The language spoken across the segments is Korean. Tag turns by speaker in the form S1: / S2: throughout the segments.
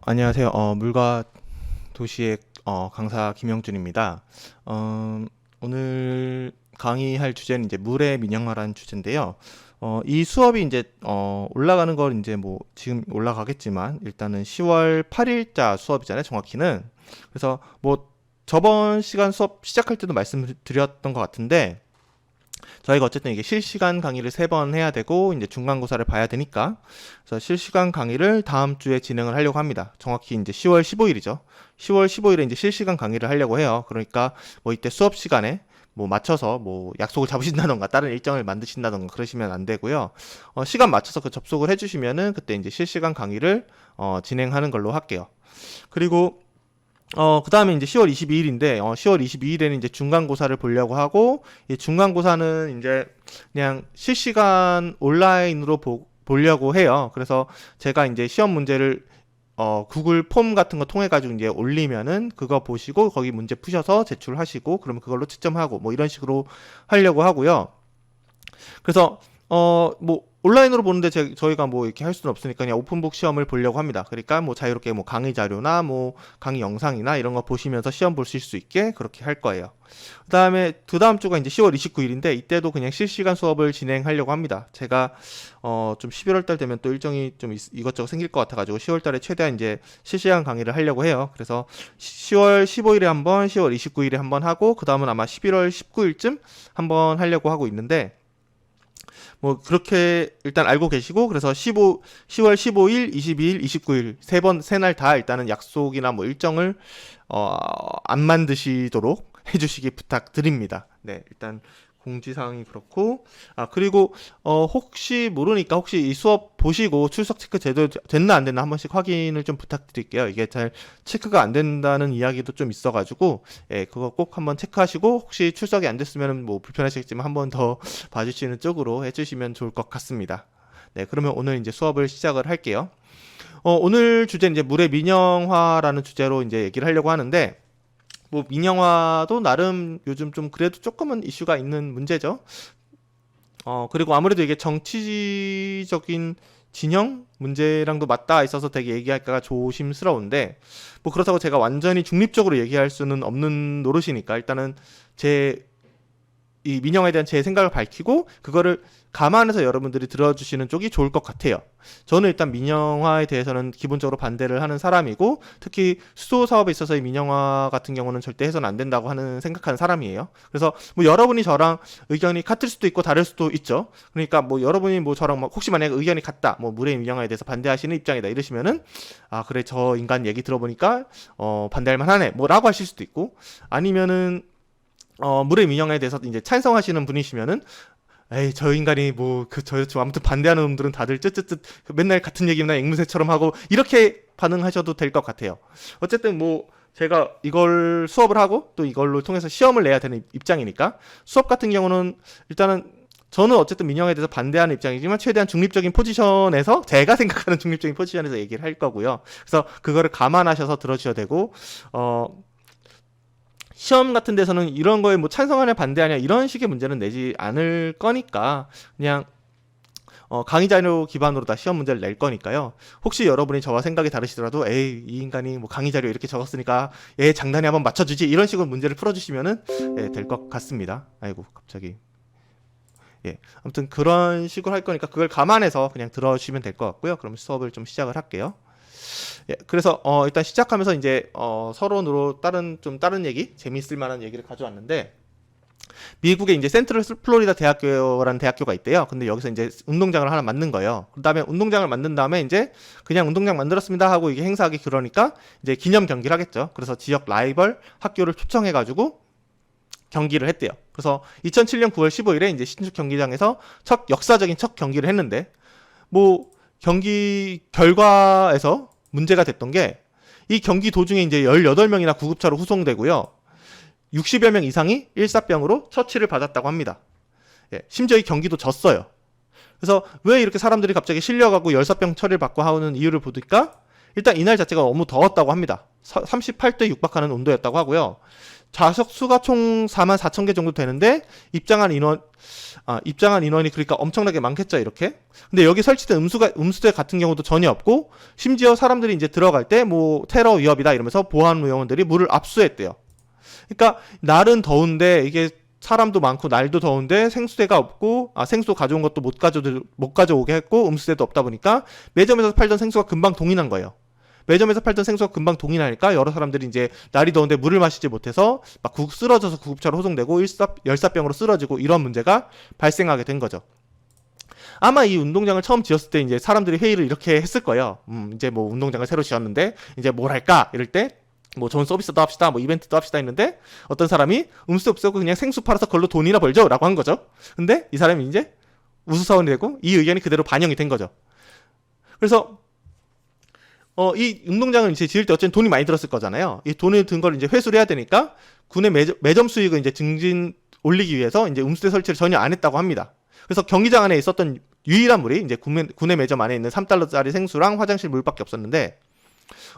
S1: 안녕하세요. 물과 도시의 강사 김영준입니다. 오늘 강의할 주제는 이제 물의 민영화라는 주제인데요. 이 수업이 이제 올라가는 걸 이제 뭐 지금 올라가겠지만 일단은 10월 8일자 수업이잖아요. 정확히는. 그래서 뭐 저번 시간 수업 시작할 때도 말씀드렸던 것 같은데 저희가 어쨌든 이게 실시간 강의를 3번 해야 되고 이제 중간고사를 봐야 되니까 그래서 실시간 강의를 다음 주에 진행을 하려고 합니다. 정확히 이제 10월 15일이죠. 10월 15일에 이제 실시간 강의를 하려고 해요. 그러니까 뭐 이때 수업 시간에 뭐 맞춰서 뭐 약속을 잡으신다던가 다른 일정을 만드신다던가 그러시면 안 되고요. 시간 맞춰서 그 접속을 해주시면은 그때 이제 실시간 강의를 진행하는 걸로 할게요. 그리고 그 다음에 이제 10월 22일인데, 10월 22일에는 이제 중간고사를 보려고 하고, 이 중간고사는 이제 그냥 실시간 온라인으로 보려고 해요. 그래서 제가 이제 시험 문제를 구글 폼 같은 거 통해 가지고 이제 올리면은 그거 보시고 거기 문제 푸셔서 제출하시고 그러면 그걸로 채점하고 뭐 이런 식으로 하려고 하고요. 그래서 뭐 온라인으로 보는데 저희가 뭐 이렇게 할 수는 없으니까 그냥 오픈북 시험을 보려고 합니다. 그러니까 뭐 자유롭게 뭐 강의 자료나 뭐 강의 영상이나 이런 거 보시면서 시험 보실 수 있게 그렇게 할 거예요. 그다음에 그 다음 주가 이제 10월 29일인데 이때도 그냥 실시간 수업을 진행하려고 합니다. 제가 좀 11월 달 되면 또 일정이 좀 이것저것 생길 것 같아 가지고 10월 달에 최대한 이제 실시간 강의를 하려고 해요. 그래서 10월 15일에 한번, 10월 29일에 한번 하고 그다음은 아마 11월 19일쯤 한번 하려고 하고 있는데 뭐 그렇게 일단 알고 계시고 그래서 10월 15일, 22일, 29일 세 날 다 일단은 약속이나 뭐 일정을 안 만드시도록 해주시기 부탁드립니다. 네, 일단 공지사항이 그렇고 그리고 혹시 모르니까 혹시 이 수업 보시고 출석 체크 제대로 됐나 안 됐나 한 번씩 확인을 좀 부탁드릴게요. 이게 잘 체크가 안 된다는 이야기도 좀 있어가지고 예, 그거 꼭 한번 체크하시고 혹시 출석이 안 됐으면 뭐 불편하시겠지만 한번 더 봐주시는 쪽으로 해주시면 좋을 것 같습니다. 네, 그러면 오늘 이제 수업을 시작을 할게요. 오늘 주제는 이제 물의 민영화라는 주제로 이제 얘기를 하려고 하는데 뭐 민영화도 나름 요즘 좀 그래도 조금은 이슈가 있는 문제죠. 그리고 아무래도 이게 정치적인 진영 문제랑도 맞닿아 있어서 되게 얘기할까가 조심스러운데 뭐 그렇다고 제가 완전히 중립적으로 얘기할 수는 없는 노릇이니까 일단은 이 민영화에 대한 제 생각을 밝히고 그거를 감안해서 여러분들이 들어주시는 쪽이 좋을 것 같아요. 저는 일단 민영화에 대해서는 기본적으로 반대를 하는 사람이고 특히 수도 사업에 있어서 이 민영화 같은 경우는 절대 해서는 안 된다고 생각하는 사람이에요. 그래서 뭐 여러분이 저랑 의견이 같을 수도 있고 다를 수도 있죠. 그러니까 뭐 여러분이 뭐 저랑 혹시 만약에 의견이 같다, 뭐 물의 민영화에 대해서 반대하시는 입장이다 이러시면은 그래 저 인간 얘기 들어보니까 반대할 만하네 뭐라고 하실 수도 있고 아니면은 물의 민영화에 대해서 이제 찬성하시는 분이시면은 에이 저 인간이 뭐 저 아무튼 반대하는 놈들은 다들 쯧쯧쯧 맨날 같은 얘기나 앵무새처럼 하고 이렇게 반응하셔도 될 것 같아요. 어쨌든 뭐 제가 이걸 수업을 하고 또 이걸로 통해서 시험을 내야 되는 입장이니까 수업 같은 경우는 일단은 저는 어쨌든 민영화에 대해서 반대하는 입장이지만 최대한 중립적인 포지션에서 제가 생각하는 중립적인 포지션에서 얘기를 할 거고요. 그래서 그거를 감안하셔서 들어주셔야 되고 시험 같은 데서는 이런 거에 뭐 찬성하냐 반대하냐 이런 식의 문제는 내지 않을 거니까 그냥 강의 자료 기반으로 다 시험 문제를 낼 거니까요. 혹시 여러분이 저와 생각이 다르시더라도 에이 이 인간이 뭐 강의 자료 이렇게 적었으니까 얘 장단에 한번 맞춰주지 이런 식으로 문제를 풀어주시면은 예, 될 것 같습니다. 아이고 갑자기 예 아무튼 그런 식으로 할 거니까 그걸 감안해서 그냥 들어주시면 될 것 같고요. 그럼 수업을 좀 시작을 할게요. 예, 그래서 일단 시작하면서 이제 서론으로 다른 얘기, 재미있을 만한 얘기를 가져왔는데 미국에 이제 센트럴 플로리다 대학교라는 대학교가 있대요. 근데 여기서 이제 운동장을 하나 만든 거예요. 그다음에 운동장을 만든 다음에 이제 그냥 운동장 만들었습니다 하고 이게 행사하기 그러니까 이제 기념 경기를 하겠죠. 그래서 지역 라이벌 학교를 초청해 가지고 경기를 했대요. 그래서 2007년 9월 15일에 이제 신축 경기장에서 역사적인 첫 경기를 했는데 뭐 경기 결과에서 문제가 됐던 게 이 경기 도중에 이제 18명이나 구급차로 후송되고요. 60여 명 이상이 일사병으로 처치를 받았다고 합니다. 예, 심지어 이 경기도 졌어요. 그래서 왜 이렇게 사람들이 갑자기 실려가고 열사병 처리를 받고 하는 이유를 보니까 일단 이날 자체가 너무 더웠다고 합니다. 38도 육박하는 온도였다고 하고요. 좌석 수가 총 44,000개 정도 되는데 입장한 인원이 그러니까 엄청나게 많겠죠, 이렇게. 근데 여기 설치된 음수대 같은 경우도 전혀 없고, 심지어 사람들이 이제 들어갈 때 뭐 테러 위협이다 이러면서 보안 요원들이 물을 압수했대요. 그러니까 날은 더운데 이게 사람도 많고 날도 더운데 생수대가 없고, 생수 가져온 것도 못 가져오게 했고 음수대도 없다 보니까 매점에서 팔던 생수가 금방 동이 난 거예요. 매점에서 팔던 생수가 금방 동이 나니까 여러 사람들이 이제 날이 더운데 물을 마시지 못해서 막 쓰러져서 구급차로 호송되고 열사병으로 쓰러지고 이런 문제가 발생하게 된 거죠. 아마 이 운동장을 처음 지었을 때 이제 사람들이 회의를 이렇게 했을 거예요. 이제 뭐 운동장을 새로 지었는데 이제 뭘 할까? 이럴 때 뭐 좋은 서비스도 합시다, 뭐 이벤트도 합시다 했는데 어떤 사람이 음수 없애고 그냥 생수 팔아서 그걸로 돈이나 벌죠라고 한 거죠. 근데 이 사람이 이제 우수사원이 되고 이 의견이 그대로 반영이 된 거죠. 그래서 이 운동장을 이제 지을 때 어쨌든 돈이 많이 들었을 거잖아요. 이 돈을 든 걸 이제 회수를 해야 되니까 군의 매점 수익을 이제 증진 올리기 위해서 이제 음수대 설치를 전혀 안 했다고 합니다. 그래서 경기장 안에 있었던 유일한 물이 이제 군의 매점 안에 있는 3달러짜리 생수랑 화장실 물밖에 없었는데,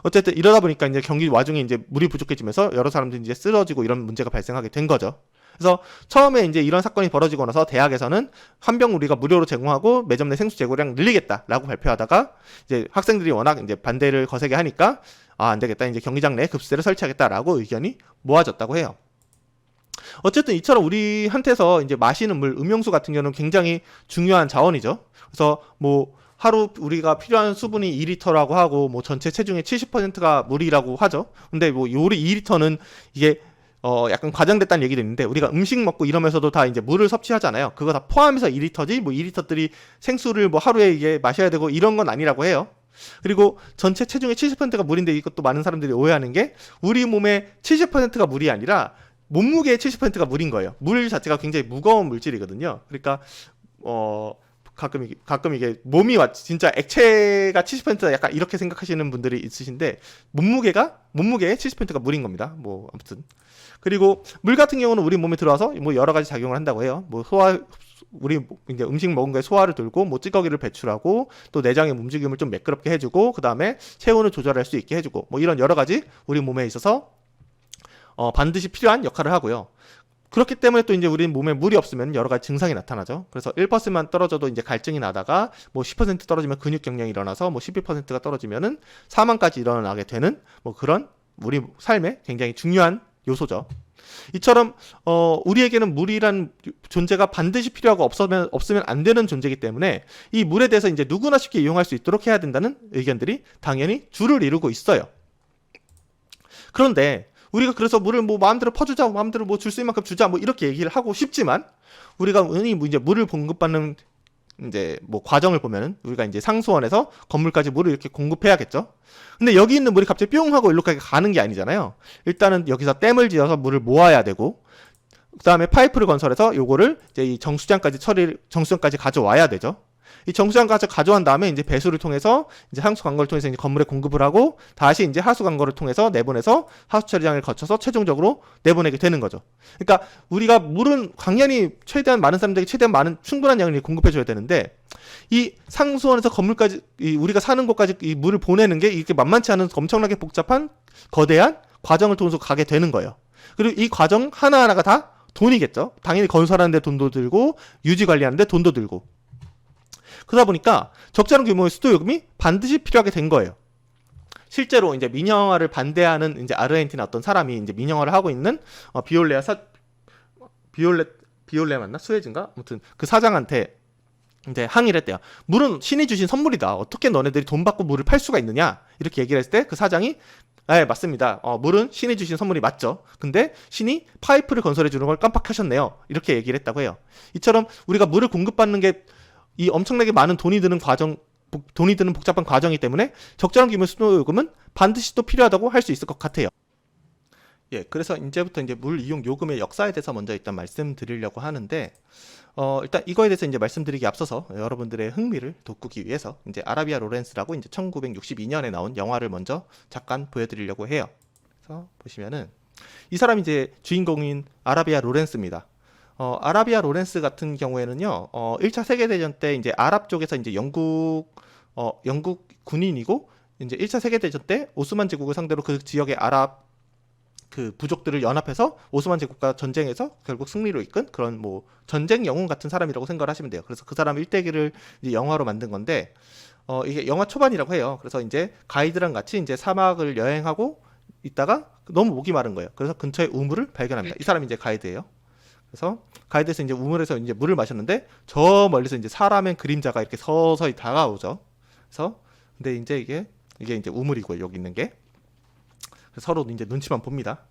S1: 어쨌든 이러다 보니까 이제 경기 와중에 이제 물이 부족해지면서 여러 사람들이 이제 쓰러지고 이런 문제가 발생하게 된 거죠. 그래서 처음에 이제 이런 사건이 벌어지고 나서 대학에서는 한 병 우리가 무료로 제공하고 매점 내 생수 제공량 늘리겠다라고 발표하다가 이제 학생들이 워낙 이제 반대를 거세게 하니까 안 되겠다, 이제 경기장 내에 급수대를 설치하겠다라고 의견이 모아졌다고 해요. 어쨌든 이처럼 우리한테서 이제 마시는 물, 음용수 같은 경우는 굉장히 중요한 자원이죠. 그래서 뭐 하루 우리가 필요한 수분이 2리터라고 하고 뭐 전체 체중의 70%가 물이라고 하죠. 근데 뭐 요리 2리터는 이게 약간 과장됐다는 얘기도 있는데, 우리가 음식 먹고 이러면서도 다 이제 물을 섭취하잖아요. 그거 다 포함해서 2리터지 뭐 2리터들이 생수를 뭐 하루에 이게 마셔야 되고 이런 건 아니라고 해요. 그리고 전체 체중의 70%가 물인데, 이것도 많은 사람들이 오해하는 게 우리 몸의 70%가 물이 아니라 몸무게의 70%가 물인 거예요. 물 자체가 굉장히 무거운 물질이거든요. 그러니까 가끔 이게 몸이 진짜 액체가 70%다 약간 이렇게 생각하시는 분들이 있으신데, 몸무게의 70%가 물인 겁니다. 뭐 아무튼. 그리고 물 같은 경우는 우리 몸에 들어와서 뭐 여러 가지 작용을 한다고 해요. 뭐 우리 이제 음식 먹은 거에 소화를 돌고 뭐 찌꺼기를 배출하고 또 내장의 움직임을 좀 매끄럽게 해주고 그 다음에 체온을 조절할 수 있게 해주고 뭐 이런 여러 가지 우리 몸에 있어서 반드시 필요한 역할을 하고요. 그렇기 때문에 또 이제 우리 몸에 물이 없으면 여러 가지 증상이 나타나죠. 그래서 1%만 떨어져도 이제 갈증이 나다가 뭐 10% 떨어지면 근육경련이 일어나서 뭐 12%가 떨어지면은 사망까지 일어나게 되는 뭐 그런 우리 삶에 굉장히 중요한 요소죠. 이처럼 우리에게는 물이란 존재가 반드시 필요하고 없으면 안 되는 존재이기 때문에 이 물에 대해서 이제 누구나 쉽게 이용할 수 있도록 해야 된다는 의견들이 당연히 줄을 이루고 있어요. 그런데 우리가 그래서 물을 뭐 마음대로 퍼주자, 마음대로 뭐 줄 수 있는 만큼 주자, 뭐 이렇게 얘기를 하고 싶지만, 우리가 흔히 이제 물을 공급받는 이제 뭐 과정을 보면은 우리가 이제 상수원에서 건물까지 물을 이렇게 공급해야겠죠. 근데 여기 있는 물이 갑자기 뿅 하고 이렇게 가는 게 아니잖아요. 일단은 여기서 댐을 지어서 물을 모아야 되고, 그 다음에 파이프를 건설해서 요거를 이제 이 정수장까지 가져와야 되죠. 이 정수장까지 가져온 다음에 이제 배수를 통해서 이제 상수 관거를 통해서 이제 건물에 공급을 하고 다시 이제 하수 관거를 통해서 내보내서 하수 처리장을 거쳐서 최종적으로 내보내게 되는 거죠. 그러니까 우리가 물은 당연히 최대한 많은 사람들에게 최대한 많은 충분한 양을 공급해 줘야 되는데, 이 상수원에서 건물까지 우리가 사는 곳까지 이 물을 보내는 게 이렇게 만만치 않은 엄청나게 복잡한 거대한 과정을 통해서 가게 되는 거예요. 그리고 이 과정 하나하나가 다 돈이겠죠. 당연히 건설하는데 돈도 들고 유지 관리하는데 돈도 들고. 그러다 보니까 적지 않은 규모의 수도 요금이 반드시 필요하게 된 거예요. 실제로 이제 민영화를 반대하는 이제 아르헨티나 어떤 사람이 이제 민영화를 하고 있는 비올레 맞나? 수에즈인가? 아무튼 그 사장한테 이제 항의를 했대요. 물은 신이 주신 선물이다. 어떻게 너네들이 돈 받고 물을 팔 수가 있느냐? 이렇게 얘기를 했을 때 그 사장이 맞습니다. 물은 신이 주신 선물이 맞죠. 근데 신이 파이프를 건설해 주는 걸 깜빡하셨네요. 이렇게 얘기를 했다고 해요. 이처럼 우리가 물을 공급받는 게 이 엄청나게 많은 돈이 드는 복잡한 과정이기 때문에 적절한 규모의 수도요금은 반드시 또 필요하다고 할 수 있을 것 같아요. 예, 그래서 이제부터 이제 물 이용 요금의 역사에 대해서 먼저 일단 말씀드리려고 하는데, 일단 이거에 대해서 이제 말씀드리기 앞서서 여러분들의 흥미를 돋구기 위해서 이제 아라비아 로렌스라고 이제 1962년에 나온 영화를 먼저 잠깐 보여드리려고 해요. 그래서 보시면은 이 사람이 이제 주인공인 아라비아 로렌스입니다. 아라비아 로렌스 같은 경우에는요, 1차 세계대전 때 이제 아랍 쪽에서 이제 영국 군인이고, 이제 1차 세계대전 때 오스만 제국을 상대로 그 지역의 아랍 그 부족들을 연합해서 오스만 제국과 전쟁에서 결국 승리로 이끈 그런 뭐 전쟁 영웅 같은 사람이라고 생각을 하시면 돼요. 그래서 그 사람 일대기를 이제 영화로 만든 건데 이게 영화 초반이라고 해요. 그래서 이제 가이드랑 같이 이제 사막을 여행하고 있다가 너무 목이 마른 거예요. 그래서 근처에 우물을 발견합니다. 이 사람이 이제 가이드예요. 그래서 가이드에서 이제 우물에서 이제 물을 마셨는데 저 멀리서 이제 사람의 그림자가 이렇게 서서히 다가오죠. 그래서 근데 이제 이게 이제 우물이고요. 여기 있는 게. 그래서 서로 이제 눈치만 봅니다.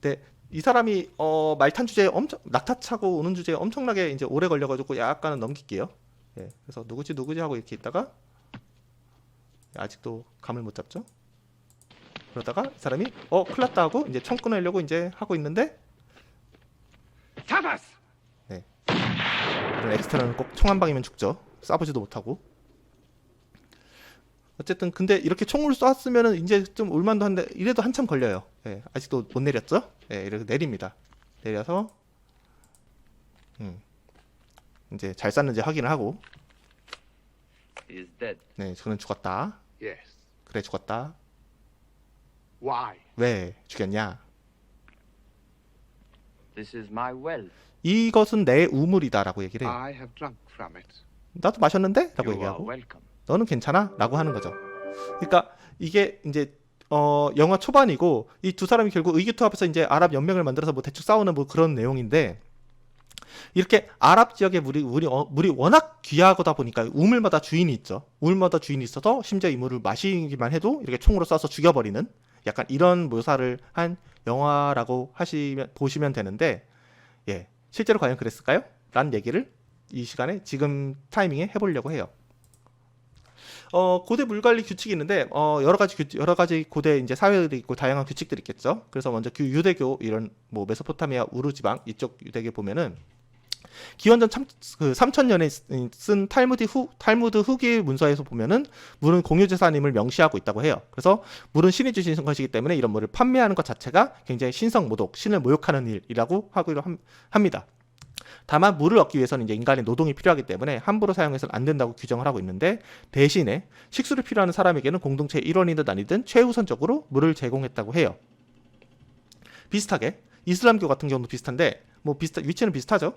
S1: 근데 이 사람이 말탄 주제에 엄청 낙타 차고 오는 주제에 엄청나게 이제 오래 걸려가지고 약간은 넘길게요. 예, 그래서 누구지 하고 이렇게 있다가 아직도 감을 못 잡죠. 그러다가 이 사람이 큰일 났다 하고 이제 총 꺼내려고 이제 하고 있는데 네, 이런 엑스트라는 꼭 총 한 방이면 죽죠. 쏴보지도 못하고. 어쨌든 근데 이렇게 총을 쐈으면은 이제 좀 올만도 한데 이래도 한참 걸려요. 예, 아직도 못 내렸죠? 예, 이렇게 내립니다. 내려서 이제 잘 쐈는지 확인을 하고 네, 저는 죽었다.
S2: Yes.
S1: 그래 죽었다.
S2: Why?
S1: 왜 죽였냐?
S3: This is my well.
S1: 이것은 내 우물이다라고 얘기를 해요.
S2: I have drunk from it.
S1: 나도 마셨는데? 라고
S3: You are
S1: 얘기하고
S3: welcome.
S1: 너는 괜찮아? 라고 하는 거죠. 그러니까 이게 이제 영화 초반이고 이 두 사람이 결국 의기투합해서 이제 아랍 연맹을 만들어서 뭐 대충 싸우는 뭐 그런 내용인데 이렇게 아랍 지역의 물이 워낙 귀하다 보니까 우물마다 주인이 있죠. 우물마다 주인이 있어서 심지어 이 물을 마시기만 해도 이렇게 총으로 쏴서 죽여버리는 약간 이런 묘사를 한 영화라고 보시면 되는데 예, 실제로 과연 그랬을까요? 라는 얘기를 이 시간에 지금 타이밍에 해보려고 해요. 고대 물 관리 규칙이 있는데 여러 가지 고대 이제 사회들이 있고 다양한 규칙들이 있겠죠. 그래서 먼저 유대교 이런 뭐 메소포타미아 우르 지방 이쪽 유대교 보면은 기원전 3000년에 쓴 탈무드 후기 문서에서 보면은 물은 공유재산임을 명시하고 있다고 해요. 그래서 물은 신이 주신 것이기 때문에 이런 물을 판매하는 것 자체가 굉장히 신성모독, 신을 모욕하는 일이라고 하기로 합니다. 다만 물을 얻기 위해서는 이제 인간의 노동이 필요하기 때문에 함부로 사용해서는 안 된다고 규정을 하고 있는데 대신에 식수를 필요하는 사람에게는 공동체의 일원이든 아니든 최우선적으로 물을 제공했다고 해요. 비슷하게 이슬람교 같은 경우도 비슷한데 뭐 위치는 비슷하죠.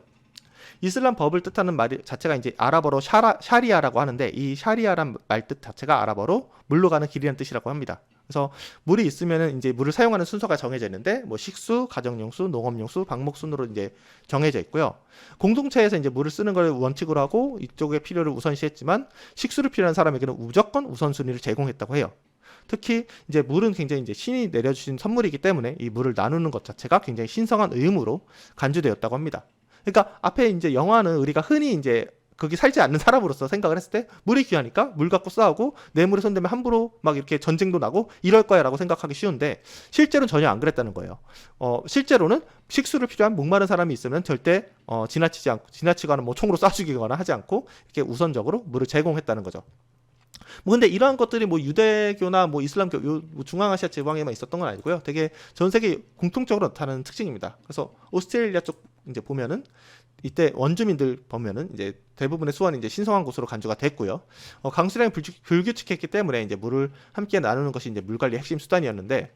S1: 이슬람 법을 뜻하는 말 자체가 이제 아랍어로 샤리아라고 하는데 이 샤리아란 말 뜻 자체가 아랍어로 물로 가는 길이라는 뜻이라고 합니다. 그래서 물이 있으면은 이제 물을 사용하는 순서가 정해져 있는데 뭐 식수, 가정용수, 농업용수, 방목 순으로 이제 정해져 있고요. 공동체에서 이제 물을 쓰는 걸 원칙으로 하고 이쪽의 필요를 우선시했지만 식수를 필요한 사람에게는 무조건 우선순위를 제공했다고 해요. 특히 이제 물은 굉장히 이제 신이 내려주신 선물이기 때문에 이 물을 나누는 것 자체가 굉장히 신성한 의무로 간주되었다고 합니다. 그러니까 앞에 이제 영화는 우리가 흔히 이제 거기 살지 않는 사람으로서 생각을 했을 때 물이 귀하니까 물 갖고 싸우고 내 물에 손대면 함부로 막 이렇게 전쟁도 나고 이럴 거야라고 생각하기 쉬운데 실제로는 전혀 안 그랬다는 거예요. 실제로는 식수를 필요한 목마른 사람이 있으면 절대 지나치거나 뭐 총으로 쏴 죽이거나 하지 않고 이렇게 우선적으로 물을 제공했다는 거죠. 뭐 근데 이러한 것들이 뭐 유대교나 뭐 이슬람교 뭐 중앙아시아 지방에만 있었던 건 아니고요. 되게 전 세계 공통적으로 나타나는 특징입니다. 그래서 오스트레일리아 쪽 이제 보면은 이때 원주민들 보면은 이제 대부분의 수원이 이제 신성한 곳으로 간주가 됐고요. 강수량이 불규칙했기 때문에 이제 물을 함께 나누는 것이 이제 물 관리의 핵심 수단이었는데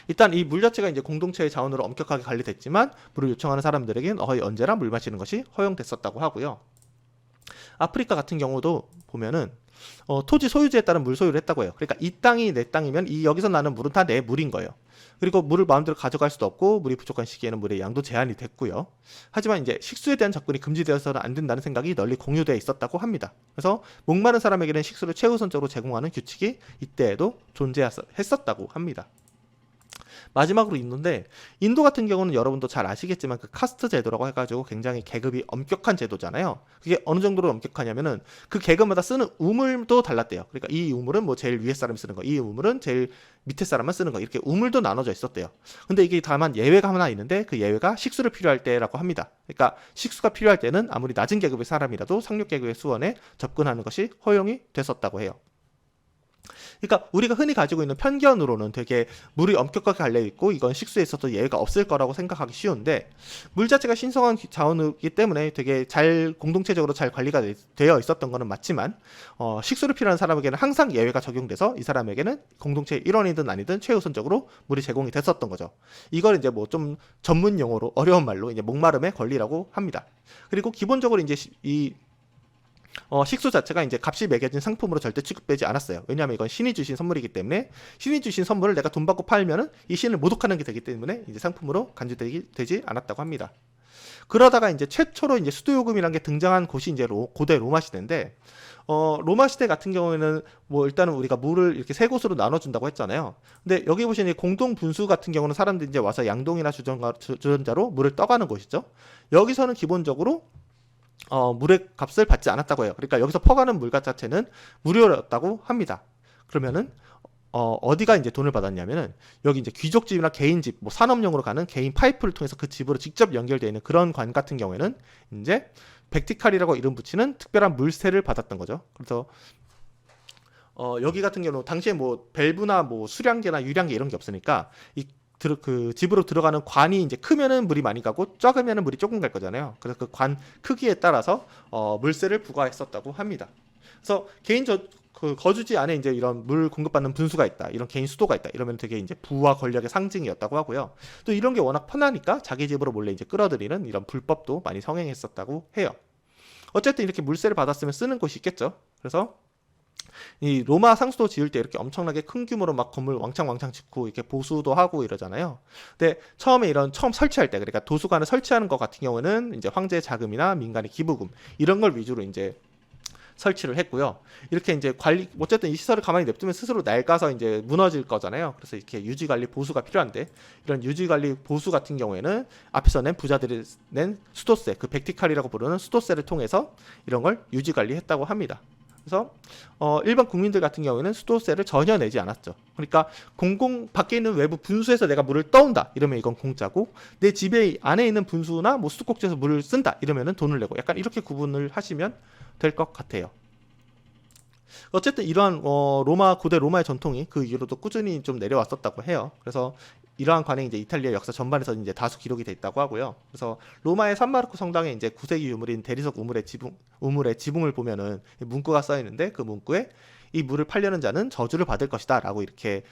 S1: 일단 이 물 자체가 이제 공동체의 자원으로 엄격하게 관리됐지만 물을 요청하는 사람들에게는 언제나 물 마시는 것이 허용됐었다고 하고요. 아프리카 같은 경우도 보면은 토지 소유지에 따른 물 소유를 했다고 해요. 그러니까 이 땅이 내 땅이면 이 여기서 나는 물은 다 내 물인 거예요. 그리고 물을 마음대로 가져갈 수도 없고 물이 부족한 시기에는 물의 양도 제한이 됐고요. 하지만 이제 식수에 대한 접근이 금지되어서는 안 된다는 생각이 널리 공유되어 있었다고 합니다. 그래서 목마른 사람에게는 식수를 최우선적으로 제공하는 규칙이 이때에도 존재했었다고 합니다. 마지막으로 인도 같은 경우는 여러분도 잘 아시겠지만 그 카스트 제도라고 해가지고 굉장히 계급이 엄격한 제도잖아요. 그게 어느 정도로 엄격하냐면은 그 계급마다 쓰는 우물도 달랐대요. 그러니까 이 우물은 뭐 제일 위에 사람이 쓰는 거, 이 우물은 제일 밑에 사람만 쓰는 거, 이렇게 우물도 나눠져 있었대요. 근데 이게 다만 예외가 하나 있는데 그 예외가 식수를 필요할 때라고 합니다. 그러니까 식수가 필요할 때는 아무리 낮은 계급의 사람이라도 상류 계급의 수원에 접근하는 것이 허용이 됐었다고 해요. 그러니까 우리가 흔히 가지고 있는 편견으로는 되게 물이 엄격하게 갈려 있고 이건 식수에 있어도 예외가 없을 거라고 생각하기 쉬운데, 물 자체가 신성한 자원이기 때문에 되게 잘 공동체적으로 잘 관리가 되어 있었던 거는 맞지만, 식수를 필요한 사람에게는 항상 예외가 적용돼서 이 사람에게는 공동체의 일원이든 아니든 최우선적으로 물이 제공이 됐었던 거죠. 이걸 이제 뭐 좀 전문 용어로 어려운 말로 이제 목마름의 권리라고 합니다. 그리고 기본적으로 이제 식수 자체가 이제 값이 매겨진 상품으로 절대 취급되지 않았어요. 왜냐하면 이건 신이 주신 선물이기 때문에, 신이 주신 선물을 내가 돈 받고 팔면은 이 신을 모독하는 게 되기 때문에 이제 상품으로 간주되지 않았다고 합니다. 그러다가 이제 최초로 이제 수도요금이라는 게 등장한 곳이 이제 고대 로마 시대인데, 로마 시대 같은 경우에는 뭐 일단은 우리가 물을 이렇게 세 곳으로 나눠준다고 했잖아요. 근데 여기 보시는 공동 분수 같은 경우는 사람들이 이제 와서 양동이나 주전자로 물을 떠가는 곳이죠. 여기서는 기본적으로 물의 값을 받지 않았다고 해요. 그러니까 여기서 퍼가는 물값 자체는 무료였다고 합니다. 그러면은 어디가 이제 돈을 받았냐면은 여기 이제 귀족집이나 개인집, 뭐 산업용으로 가는 개인 파이프를 통해서 그 집으로 직접 연결되어 있는 그런 관 같은 경우에는 이제 백티칼이라고 이름 붙이는 특별한 물세를 받았던 거죠. 그래서 여기 같은 경우는 당시에 뭐 밸브나 뭐 수량계나 유량계 이런 게 없으니까 그 집으로 들어가는 관이 이제 크면은 물이 많이 가고 작으면은 물이 조금 갈 거잖아요. 그래서 그 관 크기에 따라서 물세를 부과했었다고 합니다. 그래서 그 거주지 안에 이제 이런 물 공급받는 분수가 있다, 이런 개인 수도가 있다, 이러면 되게 이제 부와 권력의 상징이었다고 하고요. 또 이런 게 워낙 편하니까 자기 집으로 몰래 이제 끌어들이는 이런 불법도 많이 성행했었다고 해요. 어쨌든 이렇게 물세를 받았으면 쓰는 곳이 있겠죠. 그래서 이 로마 상수도 지을 때 이렇게 엄청나게 큰 규모로 막 건물 왕창 짓고 이렇게 보수도 하고 이러잖아요. 근데 처음에 처음 설치할 때, 그러니까 도수관을 설치하는 것 같은 경우는 이제 황제의 자금이나 민간의 기부금 이런 걸 위주로 이제 설치를 했고요. 이렇게 이제 어쨌든 이 시설을 가만히 냅두면 스스로 낡아서 이제 무너질 거잖아요. 그래서 이렇게 유지 관리 보수가 필요한데, 이런 유지 관리 보수 같은 경우에는 앞에서 낸 부자들이 낸 수도세, 그 백티칼이라고 부르는 수도세를 통해서 이런 걸 유지 관리했다고 합니다. 그래서 일반 국민들 같은 경우에는 수도세를 전혀 내지 않았죠. 그러니까 밖에 있는 외부 분수에서 내가 물을 떠온다 이러면 이건 공짜고, 내 집에 안에 있는 분수나 뭐 수도꼭지에서 물을 쓴다 이러면은 돈을 내고, 약간 이렇게 구분을 하시면 될 것 같아요. 어쨌든 이러한 고대 로마의 전통이 그 이후로도 꾸준히 좀 내려왔었다고 해요. 그래서 이러한 관행이 이제 이탈리아 역사 전반에서 이제 다수 기록이 돼 있다고 하고요. 그래서 로마의 산마르코 성당에 이제 9세기 유물인 대리석 우물의 지붕을 보면은 문구가 써 있는데, 그 문구에 이 물을 팔려는 자는 저주를 받을 것이다라고 이렇게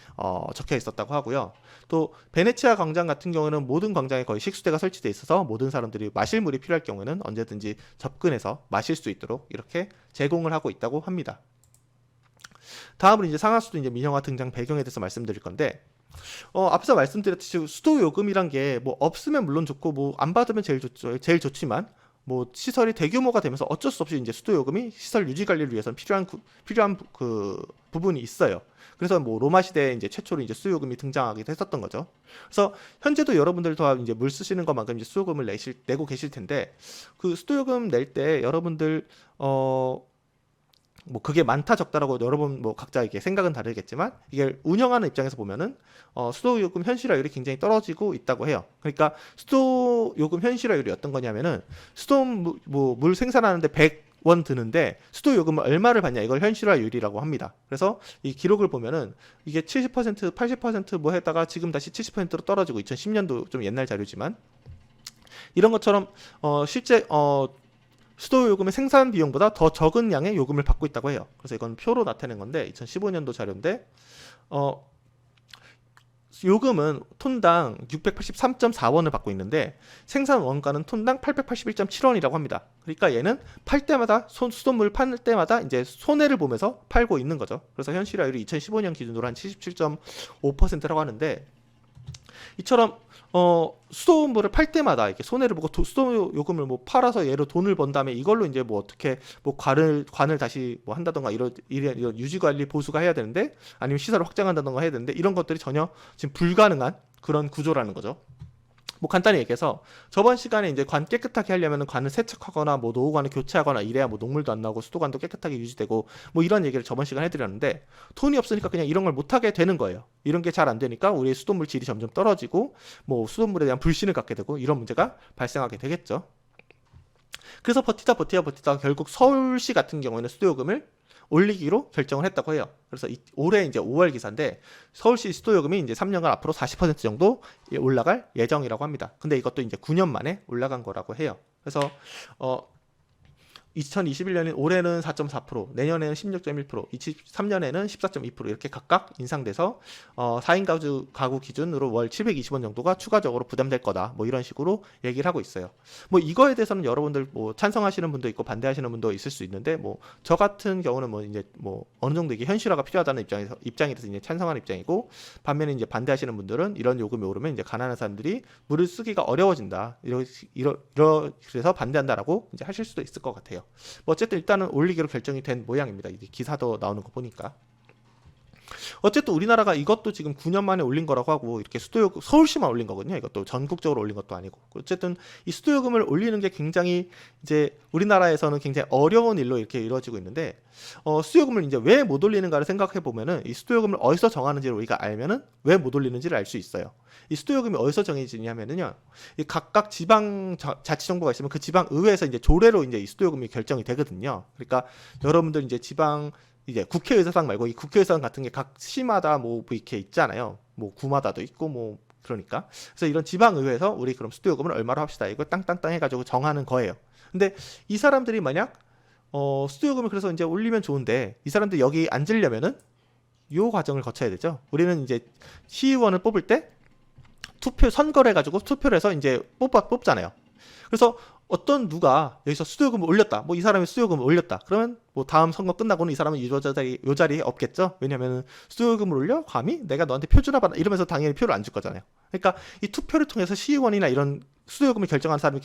S1: 적혀 있었다고 하고요. 또 베네치아 광장 같은 경우는 모든 광장에 거의 식수대가 설치돼 있어서 모든 사람들이 마실 물이 필요할 경우에는 언제든지 접근해서 마실 수 있도록 이렇게 제공을 하고 있다고 합니다. 다음으로 이제 상하수도 이제 민영화 등장 배경에 대해서 말씀드릴 건데, 앞서 말씀드렸듯이 수도 요금이란 게 뭐 없으면 물론 좋고 뭐 안 받으면 제일 좋지만, 뭐 시설이 대규모가 되면서 어쩔 수 없이 이제 수도 요금이 시설 유지 관리를 위해서는 필요한 그 부분이 있어요. 그래서 뭐 로마 시대에 이제 최초로 이제 수도 요금이 등장하기도 했었던 거죠. 그래서 현재도 여러분들 다 이제 물 쓰시는 것만큼 이제 수도 요금을 내고 계실 텐데, 그 수도 요금 낼 때 여러분들 뭐 그게 많다 적다라고 여러분 뭐 각자 이게 생각은 다르겠지만, 이게 운영하는 입장에서 보면은 수도 요금 현실화율이 굉장히 떨어지고 있다고 해요. 그러니까 수도 요금 현실화율이 어떤 거냐면은, 물 생산하는데 100원 드는데 수도 요금을 얼마를 받냐, 이걸 현실화율이라고 합니다. 그래서 이 기록을 보면은 이게 70%, 80%뭐 했다가 지금 다시 70%로 떨어지고, 2010년도 좀 옛날 자료지만 이런 것처럼 실제 수도 요금의 생산 비용보다 더 적은 양의 요금을 받고 있다고 해요. 그래서 이건 표로 나타낸 건데 2015년도 자료인데, 요금은 톤당 683.4원을 받고 있는데 생산 원가는 톤당 881.7원이라고 합니다. 그러니까 얘는 팔 때마다 수돗물 팔 때마다 이제 손해를 보면서 팔고 있는 거죠. 그래서 현실화율이 2015년 기준으로 한 77.5%라고 하는데, 이처럼 수돗물을 팔 때마다 이렇게 손해를 보고 수도 요금을 뭐 팔아서 얘로 돈을 번 다음에 이걸로 이제 뭐 어떻게 뭐 관을 다시 뭐 한다던가 이런 유지 관리 보수가 해야 되는데, 아니면 시설을 확장한다던가 해야 되는데, 이런 것들이 전혀 지금 불가능한 그런 구조라는 거죠. 뭐 간단히 얘기해서 저번 시간에 이제 관 깨끗하게 하려면 관을 세척하거나 뭐 노후관을 교체하거나 이래야 뭐 녹물도 안 나오고 수도관도 깨끗하게 유지되고 뭐 이런 얘기를 저번 시간에 해드렸는데, 돈이 없으니까 그냥 이런 걸 못하게 되는 거예요. 이런 게 잘 안 되니까 우리의 수돗물 질이 점점 떨어지고 뭐 수돗물에 대한 불신을 갖게 되고 이런 문제가 발생하게 되겠죠. 그래서 버티다 결국 서울시 같은 경우에는 수도요금을 올리기로 결정을 했다고 해요. 그래서 올해 이제 5월 기사인데 서울시 수도요금이 이제 3년간 앞으로 40% 정도 올라갈 예정이라고 합니다. 근데 이것도 이제 9년 만에 올라간 거라고 해요. 그래서 2021년인 올해는 4.4%, 내년에는 16.1%, 23년에는 14.2% 이렇게 각각 인상돼서 4인 가구 기준으로 월 720원 정도가 추가적으로 부담될 거다. 뭐 이런 식으로 얘기를 하고 있어요. 뭐 이거에 대해서는 여러분들 뭐 찬성하시는 분도 있고 반대하시는 분도 있을 수 있는데 뭐 저 같은 경우는 뭐 이제 뭐 어느 정도 이게 현실화가 필요하다는 입장이라서 이제 찬성하는 입장이고, 반면에 이제 반대하시는 분들은 이런 요금이 오르면 이제 가난한 사람들이 물을 쓰기가 어려워진다. 그래서 반대한다라고 이제 하실 수도 있을 것 같아요. 뭐 어쨌든 일단은 올리기로 결정이 된 모양입니다. 이 기사도 나오는 거 보니까. 어쨌든 우리나라가 이것도 지금 9년 만에 올린 거라고 하고, 이렇게 수도요금 서울시만 올린 거거든요. 이것도 전국적으로 올린 것도 아니고. 어쨌든 이 수도요금을 올리는 게 굉장히 이제 우리나라에서는 굉장히 어려운 일로 이렇게 이루어지고 있는데, 수도요금을 이제 왜 못 올리는가를 생각해 보면은 이 수도요금을 어디서 정하는지를 우리가 알면은 왜 못 올리는지를 알 수 있어요. 이 수도요금이 어디서 정해지냐면은요, 이 각각 지방 자치정부가 있으면 그 지방 의회에서 이제 조례로 이제 이 수도요금이 결정이 되거든요. 그러니까 여러분들 이제 지방 이제 국회의사당 말고 이 국회의사당 같은 게 각 시마다 뭐 이렇게 있잖아요. 뭐 구마다도 있고 뭐 그러니까. 그래서 이런 지방의회에서 우리 그럼 수도요금을 얼마로 합시다. 이거 땅땅땅 해가지고 정하는 거예요. 근데 이 사람들이 만약 수도요금을 그래서 이제 올리면 좋은데 이 사람들 여기 앉으려면은 요 과정을 거쳐야 되죠. 우리는 이제 시의원을 뽑을 때 선거를 해가지고 투표를 해서 이제 뽑잖아요. 그래서 어떤 누가 여기서 수도요금을 올렸다. 뭐 이 사람이 수도요금을 올렸다. 그러면 뭐 다음 선거 끝나고는 이 사람은 요 자리에 없겠죠. 왜냐면은 수도요금을 올려? 감히? 내가 너한테 표 주나 봐라. 이러면서 당연히 표를 안 줄 거잖아요. 그러니까 이 투표를 통해서 시의원이나 이런 수도요금을 결정하는 사람이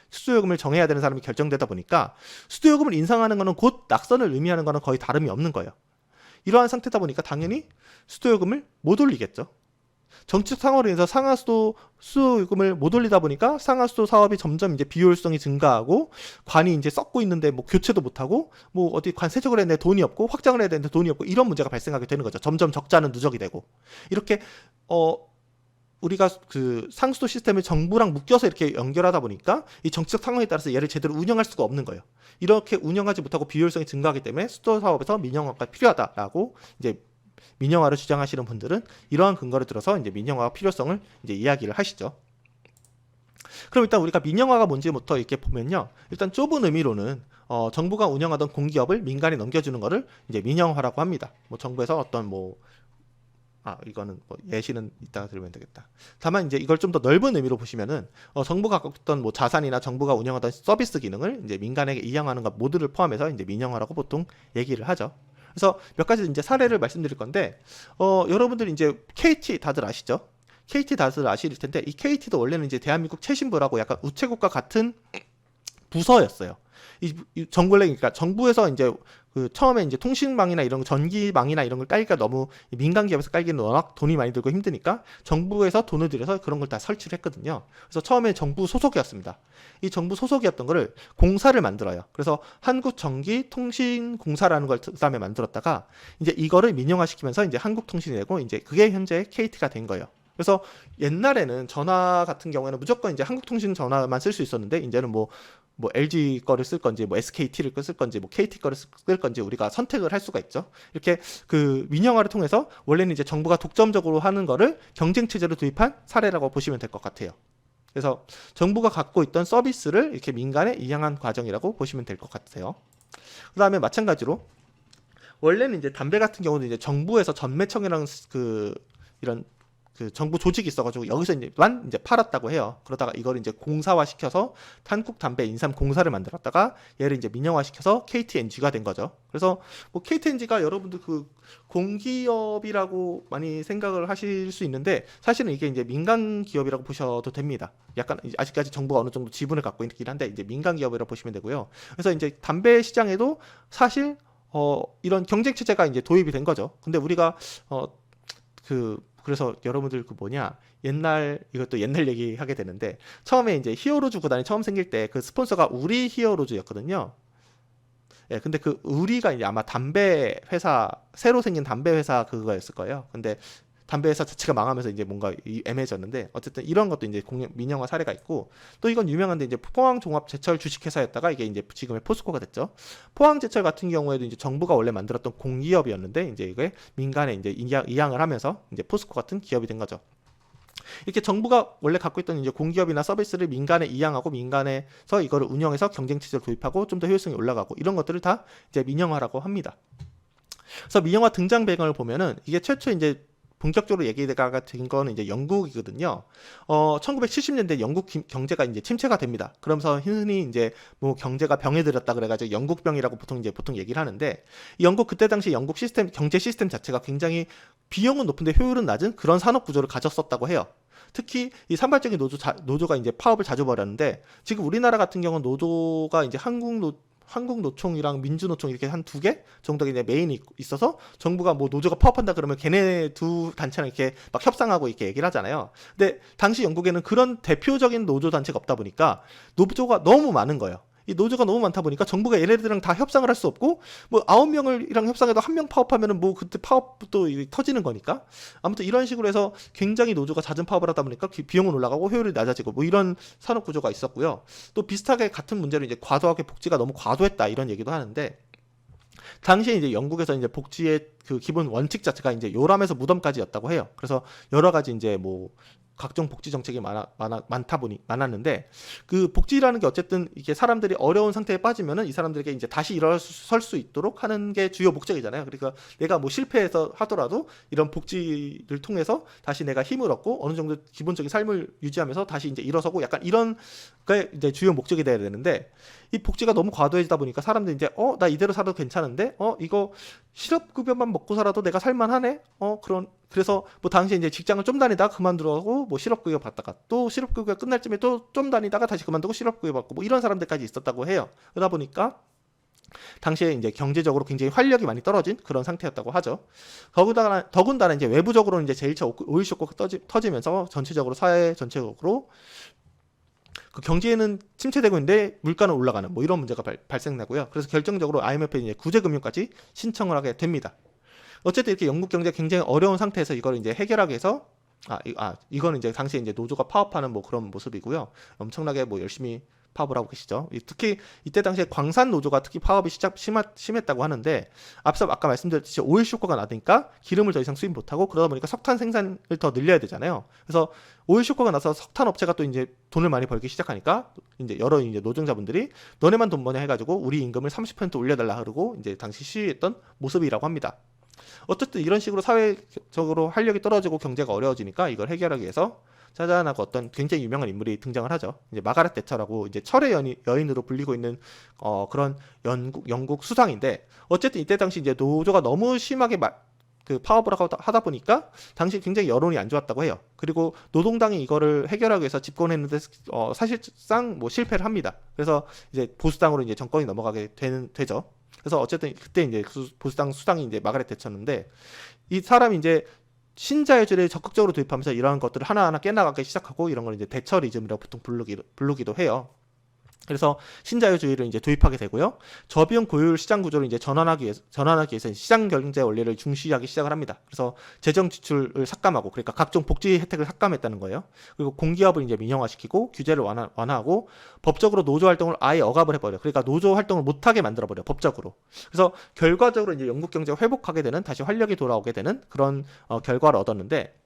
S1: 수도요금을 정해야 되는 사람이 결정되다 보니까 수도요금을 인상하는 거는 곧 낙선을 의미하는 거는 거의 다름이 없는 거예요. 이러한 상태다 보니까 당연히 수도요금을 못 올리겠죠. 정책 상황으로 인해서 상하수도 수요금을 못 올리다 보니까 상하수도 사업이 점점 이제 비효율성이 증가하고, 관이 이제 썩고 있는데 뭐 교체도 못하고, 뭐 어디 관 세척을 해야 되는데 돈이 없고, 확장을 해야 되는데 돈이 없고, 이런 문제가 발생하게 되는 거죠. 점점 적자는 누적이 되고, 이렇게 우리가 그 상수도 시스템을 정부랑 묶여서 이렇게 연결하다 보니까 이 정치적 상황에 따라서 얘를 제대로 운영할 수가 없는 거예요. 이렇게 운영하지 못하고 비효율성이 증가하기 때문에 수도 사업에서 민영화가 필요하다라고 이제 민영화를 주장하시는 분들은 이러한 근거를 들어서 이제 민영화 필요성을 이제 이야기를 하시죠. 그럼 일단 우리가 민영화가 뭔지부터 이렇게 보면요. 일단 좁은 의미로는 정부가 운영하던 공기업을 민간에 넘겨주는 거를 이제 민영화라고 합니다. 뭐 정부에서 어떤 이거는 뭐 예시는 이따가 들으면 되겠다. 다만 이제 이걸 좀 더 넓은 의미로 보시면은 정부가 갖고 있던 뭐 자산이나 정부가 운영하던 서비스 기능을 이제 민간에게 이양하는 것 모두를 포함해서 이제 민영화라고 보통 얘기를 하죠. 그래서 몇 가지 이제 사례를 말씀드릴 건데, 여러분들이 이제 KT 다들 아시죠? KT 다들 아실 텐데, 이 KT도 원래는 이제 대한민국 최신부라고 약간 우체국과 같은 부서였어요. 이 그러니까 정부에서 이제 그 처음에 이제 통신망이나 이런 전기망이나 이런 걸 깔기가 너무 민간 기업에서 깔기는 워낙 돈이 많이 들고 힘드니까 정부에서 돈을 들여서 그런 걸 다 설치를 했거든요. 그래서 처음에 정부 소속이었습니다. 이 정부 소속이었던 거를 공사를 만들어요. 그래서 한국전기통신공사라는 걸 그다음에 만들었다가 이제 이거를 민영화시키면서 이제 한국통신이 되고, 이제 그게 현재 KT가 된 거예요. 그래서 옛날에는 전화 같은 경우에는 무조건 이제 한국통신 전화만 쓸 수 있었는데, 이제는 뭐 LG 거를 쓸 건지, 뭐 SKT를 쓸 건지, 뭐 KT 거를 쓸 건지 우리가 선택을 할 수가 있죠. 이렇게 그 민영화를 통해서 원래는 이제 정부가 독점적으로 하는 거를 경쟁 체제로 도입한 사례라고 보시면 될 것 같아요. 그래서 정부가 갖고 있던 서비스를 이렇게 민간에 이양한 과정이라고 보시면 될 것 같아요. 그 다음에 마찬가지로 원래는 이제 담배 같은 경우는 이제 정부에서 전매청이라는 이런 그 정부 조직이 있어가지고 여기서 이제 팔았다고 해요. 그러다가 이걸 이제 공사화 시켜서 한국 담배 인삼 공사를 만들었다가 얘를 이제 민영화 시켜서 KTNG가 된 거죠. 그래서 뭐 KTNG가 여러분들 그 공기업이라고 많이 생각을 하실 수 있는데, 사실은 이게 이제 민간 기업이라고 보셔도 됩니다. 약간 아직까지 정부가 어느 정도 지분을 갖고 있긴 한데 이제 민간 기업이라고 보시면 되고요. 그래서 이제 담배 시장에도 사실 이런 경쟁 체제가 이제 도입이 된 거죠. 근데 우리가 그래서 여러분들 이것도 옛날 얘기 하게 되는데, 처음에 이제 히어로즈 구단이 처음 생길 때 그 스폰서가 우리 히어로즈였거든요. 예, 근데 그 우리가 이제 아마 담배 회사, 새로 생긴 담배 회사 그거였을 거예요. 근데 담배 회사 자체가 망하면서 이제 뭔가 애매해졌는데 어쨌든 이런 것도 이제 민영화 사례가 있고 또 이건 유명한데 이제 포항종합제철 주식회사였다가 이게 이제 지금의 포스코가 됐죠. 포항제철 같은 경우에도 이제 정부가 원래 만들었던 공기업이었는데 이제 이게 민간에 이제 이양을 하면서 이제 포스코 같은 기업이 된 거죠. 이렇게 정부가 원래 갖고 있던 이제 공기업이나 서비스를 민간에 이양하고 민간에서 이거를 운영해서 경쟁 체제를 도입하고 좀 더 효율성이 올라가고 이런 것들을 다 이제 민영화라고 합니다. 그래서 민영화 등장 배경을 보면은 이게 최초 이제 본격적으로 얘기가 된 거는 이제 영국이거든요. 1970년대 영국 경제가 이제 침체가 됩니다. 그러면서 흔히 이제 뭐 경제가 병에 들었다 그래가지고 영국병이라고 보통 얘기를 하는데 영국 그때 당시 영국 시스템 경제 시스템 자체가 굉장히 비용은 높은데 효율은 낮은 그런 산업 구조를 가졌었다고 해요. 특히 이 산발적인 노조가 이제 파업을 자주 벌였는데 지금 우리나라 같은 경우는 노조가 이제 한국노총이랑 민주노총 이렇게 한 두 개 정도가 이제 메인이 있어서 정부가 뭐 노조가 파업한다 그러면 걔네 두 단체랑 이렇게 막 협상하고 이렇게 얘기를 하잖아요. 근데 당시 영국에는 그런 대표적인 노조 단체가 없다 보니까 노조가 너무 많은 거예요. 이 노조가 너무 많다 보니까 정부가 얘네들이랑 다 협상을 할 수 없고 뭐 9명이랑 협상해도 한 명 파업하면은 뭐 그때 파업도 터지는 거니까 아무튼 이런 식으로 해서 굉장히 노조가 잦은 파업을 하다 보니까 비용은 올라가고 효율이 낮아지고 뭐 이런 산업 구조가 있었고요. 또 비슷하게 같은 문제로 이제 과도하게 복지가 너무 과도했다 이런 얘기도 하는데 당시에 이제 영국에서 이제 복지의 그 기본 원칙 자체가 이제 요람에서 무덤까지였다고 해요. 그래서 여러 가지 이제 뭐 각종 복지 정책이 많았는데 그 복지라는 게 어쨌든 이게 사람들이 어려운 상태에 빠지면은 이 사람들에게 이제 다시 일어설 수 있도록 하는 게 주요 목적이잖아요. 그러니까 내가 뭐 실패해서 하더라도 이런 복지를 통해서 다시 내가 힘을 얻고 어느 정도 기본적인 삶을 유지하면서 다시 이제 일어서고 약간 이런 게 이제 주요 목적이 돼야 되는데 이 복지가 너무 과도해지다 보니까 사람들이 이제 나 이대로 살아도 괜찮은데 이거 실업급여만 먹고 살아도 내가 살만하네 그래서 뭐 당시에 이제 직장을 좀 다니다가 그만두고 뭐 실업급여 받다가 또 실업급여 끝날 쯤에 또 좀 다니다가 다시 그만두고 실업급여 받고 뭐 이런 사람들까지 있었다고 해요. 그러다 보니까 당시에 이제 경제적으로 굉장히 활력이 많이 떨어진 그런 상태였다고 하죠. 더군다나 이제 외부적으로는 이제 제일 처음 오일 쇼크가 터지면서 전체적으로 사회 전체적으로 그 경제는 침체되고 있는데 물가는 올라가는 뭐 이런 문제가 발생나고요. 그래서 결정적으로 IMF에 이제 구제금융까지 신청을 하게 됩니다. 어쨌든 이렇게 영국 경제가 굉장히 어려운 상태에서 이걸 이제 해결하기 위해서 이거는 이제 당시에 이제 노조가 파업하는 뭐 그런 모습이고요. 엄청나게 뭐 열심히 파업을 하고 계시죠. 특히 이때 당시에 광산 노조가 특히 파업이 심했다고 하는데 앞서 아까 말씀드렸듯이 오일 쇼크가 나니까 기름을 더 이상 수입 못하고 그러다 보니까 석탄 생산을 더 늘려야 되잖아요. 그래서 오일 쇼크가 나서 석탄 업체가 또 이제 돈을 많이 벌기 시작하니까 이제 여러 이제 노동자분들이 너네만 돈 버냐 해가지고 우리 임금을 30% 올려달라 그러고 이제 당시 시위했던 모습이라고 합니다. 어쨌든 이런 식으로 사회적으로 활력이 떨어지고 경제가 어려워지니까 이걸 해결하기 위해서 짜잔하고 어떤 굉장히 유명한 인물이 등장을 하죠. 이제 마가렛 대처라고 이제 철의 여인으로 불리고 있는 그런 영국 수상인데 어쨌든 이때 당시 이제 노조가 너무 심하게 그 파업을 하다 보니까 당시 굉장히 여론이 안 좋았다고 해요. 그리고 노동당이 이거를 해결하기 위해서 집권했는데 사실상 뭐 실패를 합니다. 그래서 이제 보수당으로 이제 정권이 넘어가게 되죠. 그래서 어쨌든 그때 이제 보수당 수당이 이제 마가렛 대처인데 이 사람이 이제 신자유주의를 적극적으로 도입하면서 이러한 것들을 하나하나 깨나가기 시작하고 이런 걸 이제 대처리즘이라고 보통 부르기도 해요. 그래서 신자유주의를 이제 도입하게 되고요. 저비용 고효율 시장 구조를 이제 전환하기 위해서 시장 경제 원리를 중시하기 시작을 합니다. 그래서 재정 지출을 삭감하고 그러니까 각종 복지 혜택을 삭감했다는 거예요. 그리고 공기업을 이제 민영화시키고 규제를 완화하고 법적으로 노조 활동을 아예 억압을 해버려. 그러니까 노조 활동을 못하게 만들어버려 법적으로. 그래서 결과적으로 이제 영국 경제가 회복하게 되는 다시 활력이 돌아오게 되는 그런 결과를 얻었는데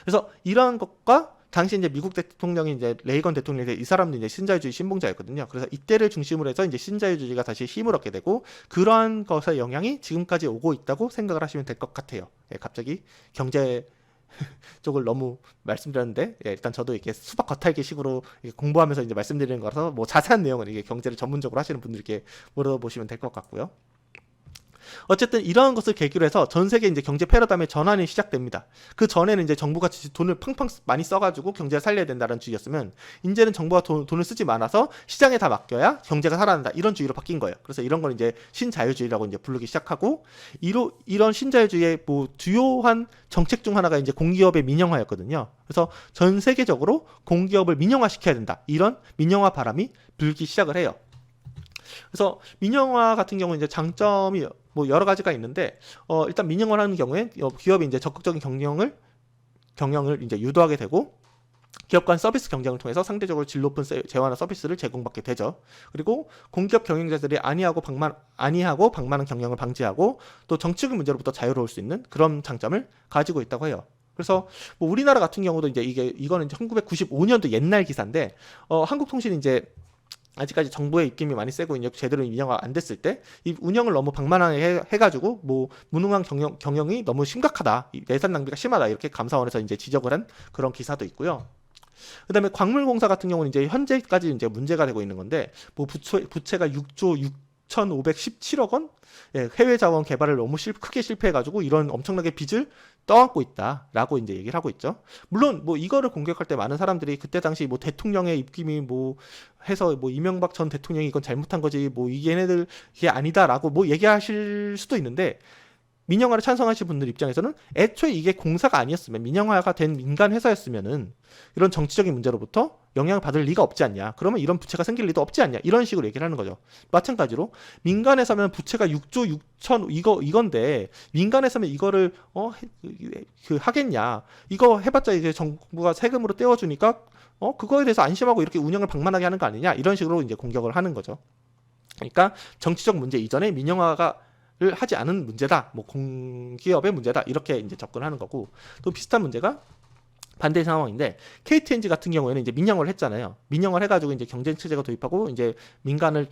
S1: 그래서 이러한 것과 당시 이제 미국 대통령이 이제 레이건 대통령이 이 사람도 이제 신자유주의 신봉자였거든요. 그래서 이때를 중심으로 해서 이제 신자유주의가 다시 힘을 얻게 되고 그러한 것의 영향이 지금까지 오고 있다고 생각을 하시면 될 것 같아요. 갑자기 경제 쪽을 너무 말씀드렸는데 일단 저도 이렇게 수박 겉핥기 식으로 공부하면서 이제 말씀드리는 거라서 뭐 자세한 내용은 이게 경제를 전문적으로 하시는 분들께 물어보시면 될 것 같고요. 어쨌든 이러한 것을 계기로 해서 전 세계 이제 경제 패러다임의 전환이 시작됩니다. 그 전에는 이제 정부가 돈을 팡팡 많이 써가지고 경제를 살려야 된다는 주의였으면 이제는 정부가 돈을 쓰지 말아서 시장에 다 맡겨야 경제가 살아난다 이런 주의로 바뀐 거예요. 그래서 이런 걸 이제 신자유주의라고 이제 부르기 시작하고 이런 신자유주의의 뭐 주요한 정책 중 하나가 이제 공기업의 민영화였거든요. 그래서 전 세계적으로 공기업을 민영화시켜야 된다 이런 민영화 바람이 불기 시작을 해요. 그래서 민영화 같은 경우는 이제 장점이 뭐 여러 가지가 있는데 일단 민영화를 하는 경우에 기업이 이제 적극적인 경영을 이제 유도하게 되고 기업 간 서비스 경쟁을 통해서 상대적으로 질 높은 재화나 서비스를 제공받게 되죠. 그리고 공기업 경영자들이 안이하고 방만한 경영을 방지하고 또 정치적인 문제로부터 자유로울 수 있는 그런 장점을 가지고 있다고 해요. 그래서 뭐 우리나라 같은 경우도 이제 이거는 이제 1995년도 옛날 기사인데 한국통신이 이제 아직까지 정부의 입김이 많이 세고 이제 제대로 민영화가 안 됐을 때 이 운영을 너무 방만하게 해가지고 뭐 무능한 경영이 너무 심각하다, 이 예산 낭비가 심하다 이렇게 감사원에서 이제 지적을 한 그런 기사도 있고요. 그다음에 광물공사 같은 경우는 이제 현재까지 이제 문제가 되고 있는 건데 뭐 부채가 6조 6,517억 원, 예, 해외 자원 개발을 너무 크게 실패해가지고 이런 엄청나게 빚을 떠안고 있다라고 이제 얘기를 하고 있죠. 물론 뭐 이거를 공격할 때 많은 사람들이 그때 당시 뭐 대통령의 입김이 뭐 해서 뭐 이명박 전 대통령이 이건 잘못한 거지 뭐 얘네들 이게 아니다라고 뭐 얘기하실 수도 있는데, 민영화를 찬성하시는 분들 입장에서는 애초에 이게 공사가 아니었으면, 민영화가 된 민간 회사였으면은 이런 정치적인 문제로부터 영향을 받을 리가 없지 않냐, 그러면 이런 부채가 생길 리도 없지 않냐, 이런 식으로 얘기를 하는 거죠. 마찬가지로 민간에서면 부채가 6조 6천 이건데 민간에서면 이거를 하겠냐, 이거 해봤자 이제 정부가 세금으로 떼어주니까 그거에 대해서 안심하고 이렇게 운영을 방만하게 하는 거 아니냐, 이런 식으로 이제 공격을 하는 거죠. 그러니까 정치적 문제 이전에 민영화가 를 하지 않은 문제다, 뭐 공기업의 문제다, 이렇게 이제 접근하는 거고, 또 비슷한 문제가 반대 상황인데 KTNG 같은 경우에는 이제 민영화를 했잖아요. 민영화를 해가지고 이제 경쟁 체제가 도입하고 이제 민간을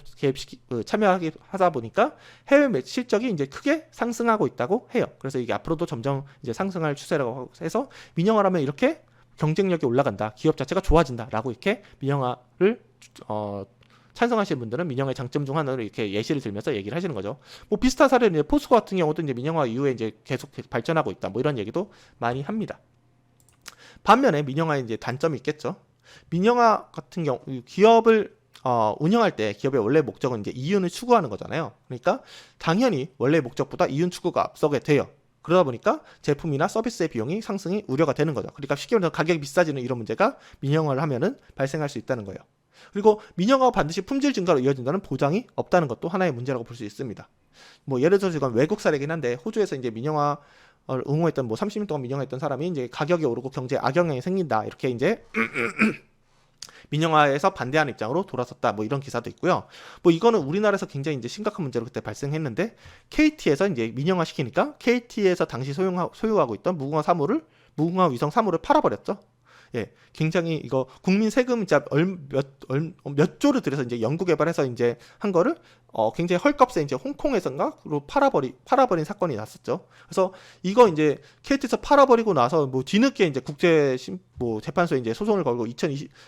S1: 참여하게 하다 보니까 해외 실적이 이제 크게 상승하고 있다고 해요. 그래서 이게 앞으로도 점점 이제 상승할 추세라고 해서 민영화라면 이렇게 경쟁력이 올라간다, 기업 자체가 좋아진다라고 이렇게 민영화를 찬성하시는 분들은 민영화의 장점 중 하나로 이렇게 예시를 들면서 얘기를 하시는 거죠. 뭐 비슷한 사례는 이제 포스코 같은 경우도 이제 민영화 이후에 이제 계속 발전하고 있다, 뭐 이런 얘기도 많이 합니다. 반면에 민영화의 이제 단점이 있겠죠. 민영화 같은 경우 기업을 운영할 때 기업의 원래 목적은 이제 이윤을 추구하는 거잖아요. 그러니까 당연히 원래 목적보다 이윤 추구가 앞서게 돼요. 그러다 보니까 제품이나 서비스의 비용이 상승이 우려가 되는 거죠. 그러니까 쉽게 말해서 가격이 비싸지는 이런 문제가 민영화를 하면은 발생할 수 있다는 거예요. 그리고 민영화가 반드시 품질 증가로 이어진다는 보장이 없다는 것도 하나의 문제라고 볼 수 있습니다. 뭐 예를 들어서 이건 외국 사례긴 한데, 호주에서 이제 민영화 응호했던 뭐 30년 동안 민영화했던 사람이 이제 가격이 오르고 경제에 악영향이 생긴다, 이렇게 이제 민영화에서 반대하는 입장으로 돌아섰다, 뭐 이런 기사도 있고요. 뭐 이거는 우리나라에서 굉장히 이제 심각한 문제로 그때 발생했는데, KT에서 이제 민영화 시키니까 KT에서 당시 소유하고 있던 무궁화 위성 3호를 팔아버렸죠. 예, 굉장히 이거 국민 세금 진짜 몇 조를 들여서 이제 연구 개발해서 이제 한 거를 굉장히 헐값에 이제 홍콩에서인가로 팔아버린 사건이 났었죠. 그래서 이거 이제 KT에서 팔아버리고 나서 뭐 뒤늦게 이제 재판소에 이제 소송을 걸고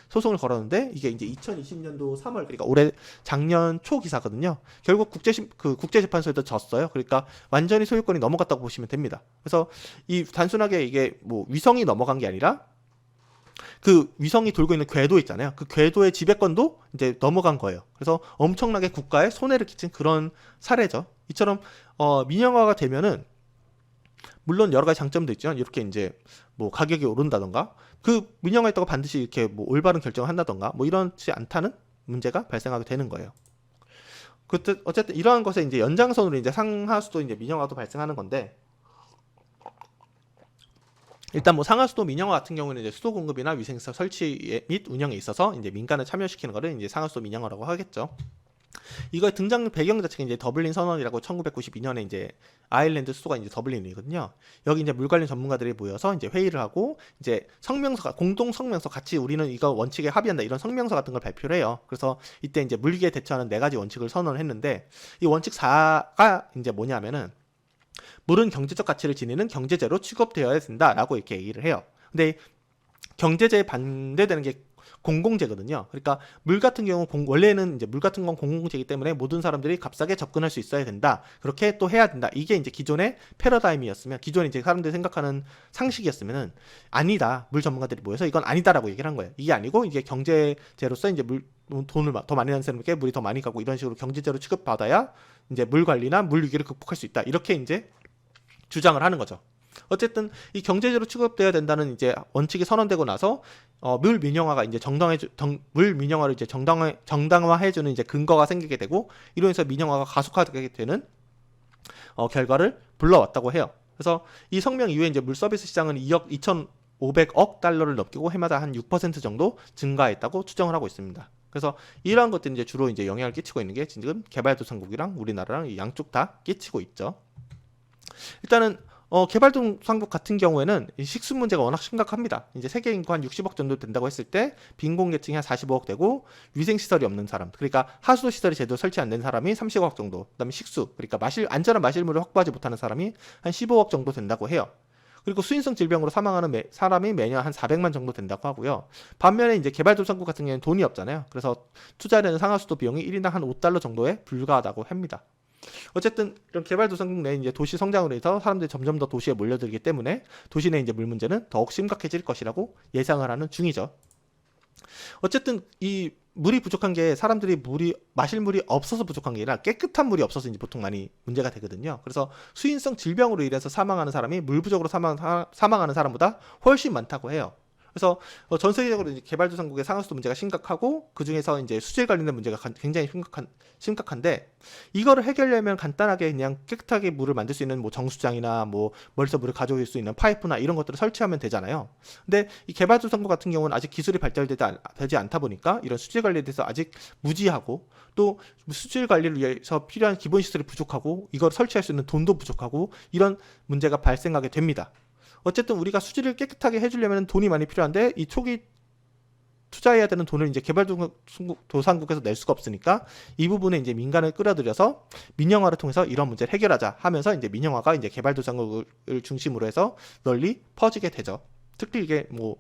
S1: 소송을 걸었는데, 이게 이제 2020년도 3월, 그러니까 올해 작년 초 기사거든요. 결국 국제재판소에도 졌어요. 그러니까 완전히 소유권이 넘어갔다고 보시면 됩니다. 그래서 이 단순하게 이게 뭐 위성이 넘어간 게 아니라 그 위성이 돌고 있는 궤도 있잖아요. 그 궤도의 지배권도 이제 넘어간 거예요. 그래서 엄청나게 국가에 손해를 끼친 그런 사례죠. 이처럼 민영화가 되면은 물론 여러 가지 장점도 있지만, 이렇게 이제 뭐 가격이 오른다던가, 그 민영화했다고 반드시 이렇게 뭐 올바른 결정을 한다던가, 뭐 이렇지 않다는 문제가 발생하게 되는 거예요. 그때 어쨌든 이러한 것에 이제 연장선으로 이제 상하수도 이제 민영화도 발생하는 건데, 일단 뭐 상하수도 민영화 같은 경우는 이제 수도 공급이나 위생시설 설치 및 운영에 있어서 이제 민간을 참여시키는 거를 이제 상하수도 민영화라고 하겠죠. 이거의 등장 배경 자체가 이제 더블린 선언이라고 1992년에 이제 아일랜드 수도가 이제 더블린이거든요. 여기 이제 물 관련 전문가들이 모여서 이제 회의를 하고 이제 공동 성명서, 같이 우리는 이거 원칙에 합의한다, 이런 성명서 같은 걸 발표를 해요. 그래서 이때 이제 물기에 대처하는 4가지 원칙을 선언을 했는데, 이 원칙 4가 이제 뭐냐면은 물은 경제적 가치를 지니는 경제재로 취급되어야 된다라고 이렇게 얘기를 해요. 근데 경제재에 반대되는 게 공공재거든요. 그러니까 물 같은 경우 원래는 이제 물 같은 건 공공재이기 때문에 모든 사람들이 값싸게 접근할 수 있어야 된다, 그렇게 또 해야 된다. 이게 이제 기존의 패러다임이었으면, 기존에 이제 사람들이 생각하는 상식이었으면은 아니다, 물 전문가들이 모여서 이건 아니다라고 얘기를 한 거예요. 이게 아니고 이게 경제재로서 이제 돈을 더 많이 내는 사람에게 물이 더 많이 가고 이런 식으로 경제재로 취급받아야 이제 물 관리나 물 위기를 극복할 수 있다, 이렇게 이제 주장을 하는 거죠. 어쨌든 이 경제재로 취급돼야 된다는 이제 원칙이 선언되고 나서 물 민영화가 이제 물 민영화를 이제 정당화해주는 이제 근거가 생기게 되고, 이로 인해서 민영화가 가속화되게 되는 결과를 불러왔다고 해요. 그래서 이 성명 이후에 이제 물 서비스 시장은 2억 2,500억 달러를 넘기고 해마다 한 6% 정도 증가했다고 추정을 하고 있습니다. 그래서 이러한 것들이 이제 주로 이제 영향을 끼치고 있는 게 지금 개발도상국이랑 우리나라랑 양쪽 다 끼치고 있죠. 일단은 개발도상국 같은 경우에는 이 식수 문제가 워낙 심각합니다. 이제 세계 인구 한 60억 정도 된다고 했을 때 빈곤계층이 한 45억 되고 위생시설이 없는 사람, 그러니까 하수도 시설이 제대로 설치 안 된 사람이 30억 정도, 그다음에 식수, 그러니까 안전한 마실물을 확보하지 못하는 사람이 한 15억 정도 된다고 해요. 그리고 수인성 질병으로 사망하는 사람이 매년 한 400만 정도 된다고 하고요. 반면에 이제 개발도상국 같은 경우에는 돈이 없잖아요. 그래서 투자되는 상하수도 비용이 1인당 한 5달러 정도에 불과하다고 합니다. 어쨌든 이런 개발도상국 내 이제 도시 성장으로 해서 사람들이 점점 더 도시에 몰려들기 때문에 도시 내 이제 물 문제는 더욱 심각해질 것이라고 예상을 하는 중이죠. 어쨌든 이 물이 부족한 게 사람들이 마실 물이 없어서 부족한 게 아니라 깨끗한 물이 없어서 이제 보통 많이 문제가 되거든요. 그래서 수인성 질병으로 인해서 사망하는 사람이 물 부족으로 사망하는 사람보다 훨씬 많다고 해요. 그래서 전 세계적으로 이제 개발도상국의 상하수도 문제가 심각하고 그 중에서 이제 수질 관련된 문제가 굉장히 심각한데 이거를 해결하려면 간단하게 그냥 깨끗하게 물을 만들 수 있는 뭐 정수장이나 뭐 멀리서 물을 가져올 수 있는 파이프나 이런 것들을 설치하면 되잖아요. 근데 이 개발도상국 같은 경우는 아직 기술이 발달되지 않다 보니까 이런 수질 관리에 대해서 아직 무지하고 또 수질 관리를 위해서 필요한 기본 시설이 부족하고 이걸 설치할 수 있는 돈도 부족하고 이런 문제가 발생하게 됩니다. 어쨌든 우리가 수질을 깨끗하게 해주려면 돈이 많이 필요한데 이 초기 투자해야 되는 돈을 이제 개발도상국에서 낼 수가 없으니까 이 부분에 이제 민간을 끌어들여서 민영화를 통해서 이런 문제를 해결하자 하면서 이제 민영화가 이제 개발도상국을 중심으로 해서 널리 퍼지게 되죠. 특히 이게 뭐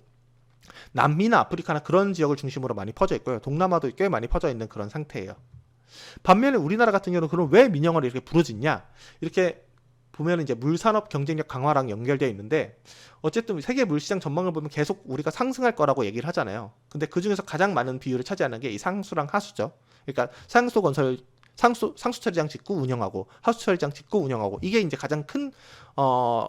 S1: 남미나 아프리카나 그런 지역을 중심으로 많이 퍼져 있고요. 동남아도 꽤 많이 퍼져 있는 그런 상태예요. 반면에 우리나라 같은 경우는 그럼 왜 민영화를 이렇게 부르짖냐? 이렇게 보면 이제 물산업 경쟁력 강화랑 연결되어 있는데 어쨌든 세계 물시장 전망을 보면 계속 우리가 상승할 거라고 얘기를 하잖아요. 근데 그 중에서 가장 많은 비율을 차지하는 게 이 상수랑 하수죠. 그러니까 상수 처리장 짓고 운영하고 하수 처리장 짓고 운영하고 이게 이제 가장 큰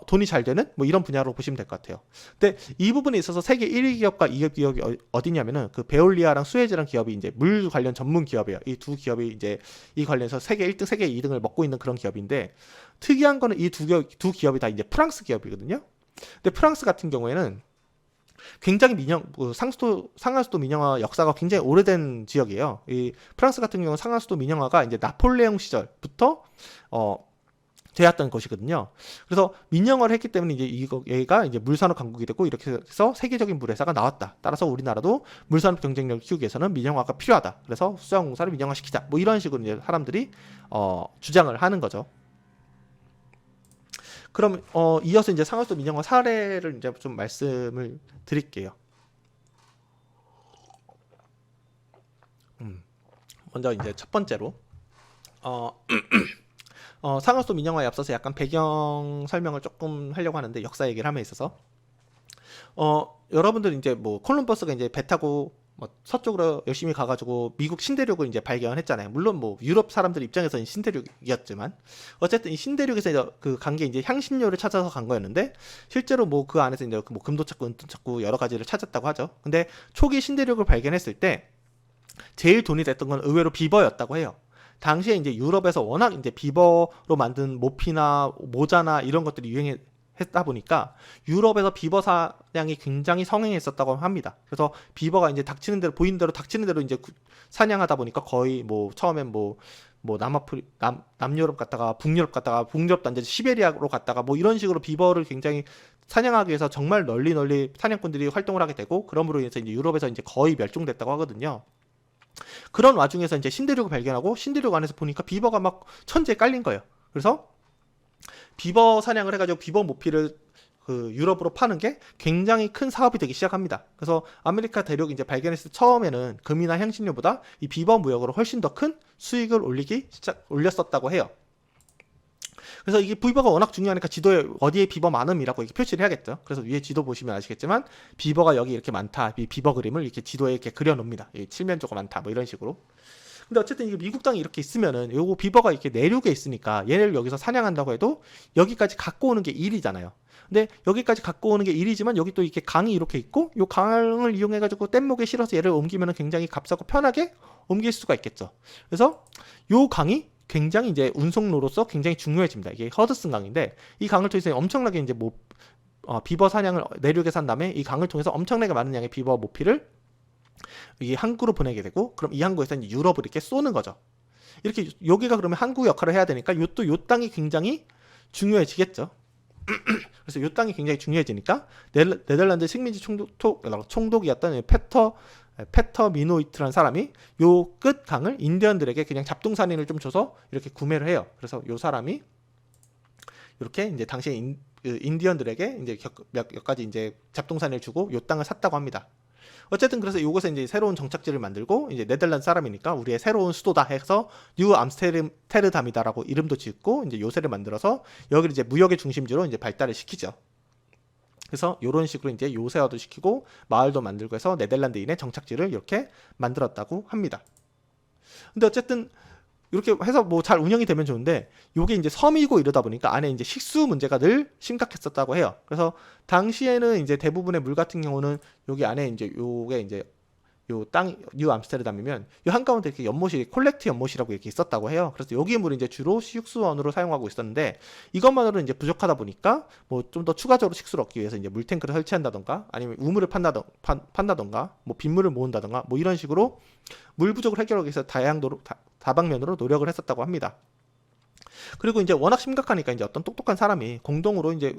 S1: 돈이 잘 되는 뭐 이런 분야로 보시면 될 것 같아요. 근데 이 부분에 있어서 세계 1위 기업과 2위 기업이 어디냐면은 그 베올리아랑 수에즈랑 기업이 이제 물 관련 전문 기업이에요. 이 두 기업이 이제 이 관련해서 세계 1등, 세계 2등을 먹고 있는 그런 기업인데 특이한 거는 이 두 기업이 다 이제 프랑스 기업이거든요. 근데 프랑스 같은 경우에는 굉장히 상하수도 민영화 역사가 굉장히 오래된 지역이에요. 이 프랑스 같은 경우는 상하수도 민영화가 이제 나폴레옹 시절부터 되었던 것이거든요. 그래서 민영화를 했기 때문에 이제 얘가 이제 물산업 강국이 되고 이렇게 해서 세계적인 물회사가 나왔다. 따라서 우리나라도 물산업 경쟁력을 키우기 위해서는 민영화가 필요하다. 그래서 수자원공사를 민영화시키자. 뭐 이런 식으로 이제 사람들이 주장을 하는 거죠. 그럼 이어서 이제 상하수도 민영화 사례를 이제 좀 말씀을 드릴게요. 먼저 이제 첫 번째로 상하수도 민영화에 앞서서 약간 배경 설명을 조금 하려고 하는데 역사 얘기를 함에 있어서 여러분들 이제 뭐 콜럼버스가 이제 배 타고 뭐 서쪽으로 열심히 가가지고 미국 신대륙을 이제 발견했잖아요. 물론 뭐 유럽 사람들 입장에서는 신대륙이었지만 어쨌든 이 신대륙에서 이제 그 간 게 이제 향신료를 찾아서 간 거였는데 실제로 뭐 그 안에서 이제 뭐 금도 찾고 은도 찾고 여러 가지를 찾았다고 하죠. 근데 초기 신대륙을 발견했을 때 제일 돈이 됐던 건 의외로 비버였다고 해요. 당시에 이제 유럽에서 워낙 이제 비버로 만든 모피나 모자나 이런 것들이 유행했다 보니까 유럽에서 비버 사냥이 굉장히 성행했었다고 합니다. 그래서 비버가 이제 닥치는 대로 보이는 대로 닥치는 대로 이제 사냥하다 보니까 거의 뭐 처음엔 남유럽 갔다가 북유럽도 이제 시베리아로 갔다가 뭐 이런 식으로 비버를 굉장히 사냥하기 위해서 정말 널리 사냥꾼들이 활동을 하게 되고 그럼으로 인해서 이제 유럽에서 이제 거의 멸종됐다고 하거든요. 그런 와중에서 이제 신대륙을 발견하고 신대륙 안에서 보니까 비버가 막 천지에 깔린 거예요. 그래서 비버 사냥을 해가지고 비버 모피를 그 유럽으로 파는 게 굉장히 큰 사업이 되기 시작합니다. 그래서 아메리카 대륙 이제 발견했을 때 처음에는 금이나 향신료보다 이 비버 무역으로 훨씬 더 큰 수익을 올렸었다고 해요. 그래서 이게 비버가 워낙 중요하니까 지도에 어디에 비버 많음이라고 이렇게 표시를 해야겠죠. 그래서 위에 지도 보시면 아시겠지만 비버가 여기 이렇게 많다. 이 비버 그림을 이렇게 지도에 이렇게 그려놓습니다. 칠면조가 많다. 뭐 이런 식으로. 근데 어쨌든 이게 미국 땅이 이렇게 있으면은 요거 비버가 이렇게 내륙에 있으니까 얘를 여기서 사냥한다고 해도 여기까지 갖고 오는 게 일이잖아요. 근데 여기까지 갖고 오는 게 일이지만 여기 또 이렇게 강이 이렇게 있고 요 강을 이용해 가지고 뗏목에 실어서 얘를 옮기면은 굉장히 값싸고 편하게 옮길 수가 있겠죠. 그래서 요 강이 굉장히 이제 운송로로서 굉장히 중요해집니다. 이게 허드슨 강인데 이 강을 통해서 엄청나게 이제 뭐 비버 사냥을 내륙에서 한 다음에 이 강을 통해서 엄청나게 많은 양의 비버 모피를 이 항구로 보내게 되고 그럼 이 항구에서 이제 유럽을 이렇게 쏘는 거죠. 이렇게 여기가 그러면 항구 역할을 해야 되니까 요 땅이 굉장히 중요해지겠죠. 그래서 요 땅이 굉장히 중요해지니까 네덜란드 식민지 총독이었던 페터 미노이트라는 사람이 요 끝 강을 인디언들에게 그냥 잡동사니를 좀 줘서 이렇게 구매를 해요. 그래서 요 사람이 이렇게 이제 당시에 인디언들에게 이제 몇 가지 이제 잡동사니를 주고 요 땅을 샀다고 합니다. 어쨌든 그래서 요것에 이제 새로운 정착지를 만들고 이제 네덜란드 사람이니까 우리의 새로운 수도다 해서 뉴 암스테르담이다라고 이름도 짓고 이제 요새를 만들어서 여기를 이제 무역의 중심지로 이제 발달을 시키죠. 그래서 이런 식으로 이제 요새화도 시키고 마을도 만들고 해서 네덜란드인의 정착지를 이렇게 만들었다고 합니다. 근데 어쨌든 이렇게 해서 뭐 잘 운영이 되면 좋은데 요게 이제 섬이고 이러다 보니까 안에 이제 식수 문제가 늘 심각했었다고 해요. 그래서 당시에는 이제 대부분의 물 같은 경우는 여기 안에 이제 요게 이제 요 땅 뉴 암스테르담이면 요 한가운데 이렇게 연못이 콜렉트 연못이라고 이렇게 있었다고 해요. 그래서 여기 물을 이제 주로 식수원으로 사용하고 있었는데 이것만으로는 이제 부족하다 보니까 뭐 좀 더 추가적으로 식수를 얻기 위해서 이제 물탱크를 설치한다던가 아니면 우물을 판다던가 뭐 빗물을 모은다던가 뭐 이런 식으로 물 부족을 해결하기 위해서 다방면으로 노력을 했었다고 합니다. 그리고 이제 워낙 심각하니까 이제 어떤 똑똑한 사람이 공동으로 이제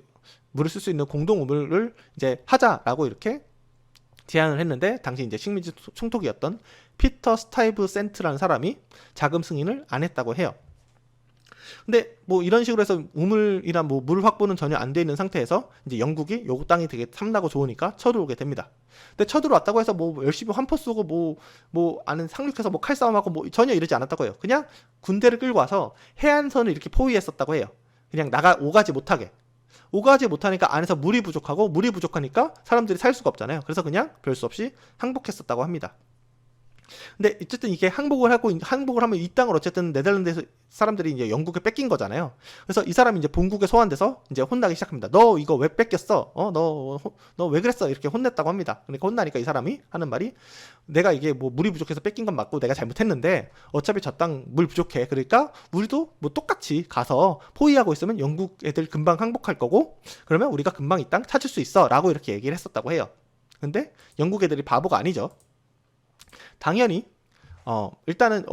S1: 물을 쓸 수 있는 공동 우물을 이제 하자라고 이렇게 제안을 했는데 당시 이제 식민지 총독이었던 피터 스타이브 센트라는 사람이 자금 승인을 안 했다고 해요. 근데 뭐 이런 식으로 해서 우물이나 뭐 물 확보는 전혀 안 돼 있는 상태에서 이제 영국이 요 땅이 되게 탐나고 좋으니까 쳐들어오게 됩니다. 근데 쳐들어왔다고 해서 뭐 열심히 환포 쏘고 뭐 아는 상륙해서 뭐 칼싸움하고 뭐 전혀 이러지 않았다고 해요. 그냥 군대를 끌고 와서 해안선을 이렇게 포위했었다고 해요. 그냥 오가지 못하게. 오가지 못하니까 안에서 물이 부족하니까 사람들이 살 수가 없잖아요. 그래서 그냥 별 수 없이 항복했었다고 합니다. 근데 어쨌든 이게 항복을 하면 이 땅을 어쨌든 네덜란드 사람들이 이제 영국에 뺏긴 거잖아요. 그래서 이 사람이 이제 본국에 소환돼서 이제 혼나기 시작합니다. 너 이거 왜 뺏겼어? 너 왜 그랬어? 이렇게 혼냈다고 합니다. 그러니까 혼나니까 이 사람이 하는 말이 내가 이게 뭐 물이 부족해서 뺏긴 건 맞고 내가 잘못했는데 어차피 저 땅 물 부족해. 그러니까 우리도 뭐 똑같이 가서 포위하고 있으면 영국 애들 금방 항복할 거고 그러면 우리가 금방 이 땅 찾을 수 있어. 라고 이렇게 얘기를 했었다고 해요. 근데 영국 애들이 바보가 아니죠. 당연히 일단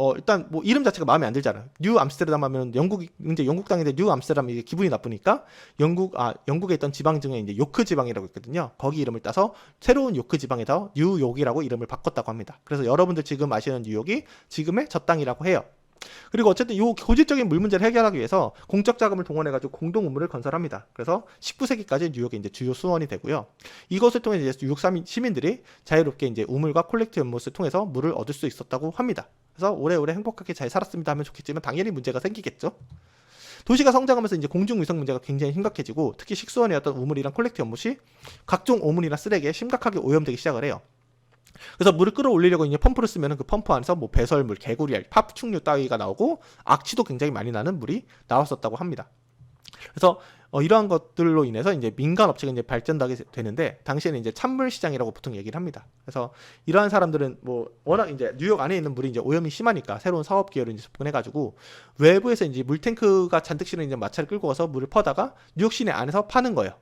S1: 뭐 이름 자체가 마음에 안 들잖아요. 뉴 암스테르담 하면 이제 영국 땅인데 뉴 암스테르담 이게 기분이 나쁘니까 영국에 있던 지방 중에 이제 요크 지방이라고 있거든요. 거기 이름을 따서 새로운 요크 지방에서 뉴욕이라고 이름을 바꿨다고 합니다. 그래서 여러분들 지금 아시는 뉴욕이 지금의 저 땅이라고 해요. 그리고 어쨌든 이 고질적인 물 문제를 해결하기 위해서 공적 자금을 동원해가지고 공동 우물을 건설합니다. 그래서 19세기까지 뉴욕의 이제 주요 수원이 되고요. 이것을 통해 이제 뉴욕 시민들이 자유롭게 이제 우물과 콜렉트 연못을 통해서 물을 얻을 수 있었다고 합니다. 그래서 오래오래 행복하게 잘 살았습니다 하면 좋겠지만 당연히 문제가 생기겠죠. 도시가 성장하면서 이제 공중위생 문제가 굉장히 심각해지고 특히 식수원이었던 우물이랑 콜렉트 연못이 각종 오물이나 쓰레기에 심각하게 오염되기 시작을 해요. 그래서 물을 끌어올리려고 이제 펌프를 쓰면은 그 펌프 안에서 뭐 배설물, 개구리, 파충류 따위가 나오고 악취도 굉장히 많이 나는 물이 나왔었다고 합니다. 그래서 이러한 것들로 인해서 이제 민간 업체가 이제 발전하게 되는데 당시에는 이제 찬물 시장이라고 보통 얘기를 합니다. 그래서 이러한 사람들은 뭐 워낙 이제 뉴욕 안에 있는 물이 이제 오염이 심하니까 새로운 사업 기회를 이제 접근해가지고 외부에서 이제 물탱크가 잔뜩 실은 이제 마차를 끌고 와서 물을 퍼다가 뉴욕 시내 안에서 파는 거예요.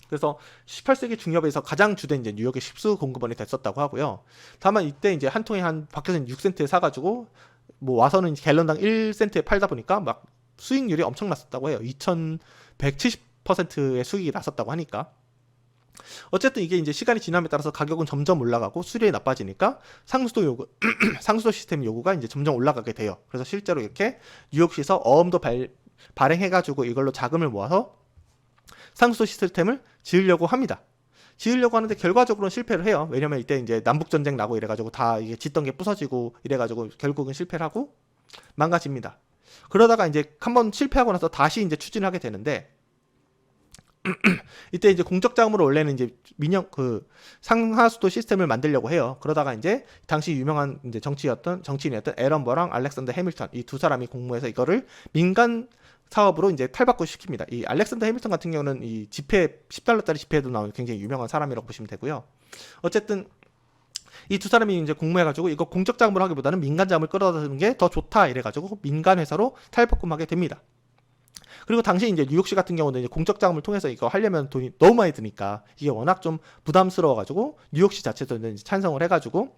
S1: 그래서 18세기 중엽에서 가장 주된 이제 뉴욕의 식수 공급원이 됐었다고 하고요. 다만 이때 이제 한 통에 밖에서는 6센트에 사가지고 뭐 와서는 갤런당 1센트에 팔다 보니까 막 수익률이 엄청났었다고 해요. 2170%의 수익이 났었다고 하니까. 어쨌든 이게 이제 시간이 지남에 따라서 가격은 점점 올라가고 수율이 나빠지니까 상수도 시스템 요구가 이제 점점 올라가게 돼요. 그래서 실제로 이렇게 뉴욕시에서 어음도 발행해가지고 이걸로 자금을 모아서 상수도 시스템을 지으려고 합니다. 지으려고 하는데 결과적으로는 실패를 해요. 왜냐면 이때 이제 남북전쟁 나고 이래가지고 다 이게 짓던 게 부서지고 이래가지고 결국은 실패를 하고 망가집니다. 그러다가 이제 한번 실패하고 나서 다시 이제 추진을 하게 되는데 이때 이제 공적 자금으로 원래는 이제 상하수도 시스템을 만들려고 해요. 그러다가 이제 당시 유명한 이제 정치인이었던 애런 버랑 알렉산더 해밀턴 이 두 사람이 공모해서 이거를 민간 사업으로 이제 탈바꿈 시킵니다. 이 알렉산더 해밀턴 같은 경우는 이 지폐 10달러짜리 지폐에도 나오는 굉장히 유명한 사람이라고 보시면 되고요. 어쨌든 이 두 사람이 이제 공모해가지고 이거 공적 자금을 하기보다는 민간 자금을 끌어들이는 게 더 좋다 이래가지고 민간 회사로 탈바꿈하게 됩니다. 그리고 당시 이제 뉴욕시 같은 경우는 이제 공적 자금을 통해서 이거 하려면 돈이 너무 많이 드니까 이게 워낙 좀 부담스러워가지고 뉴욕시 자체도 이제 찬성을 해가지고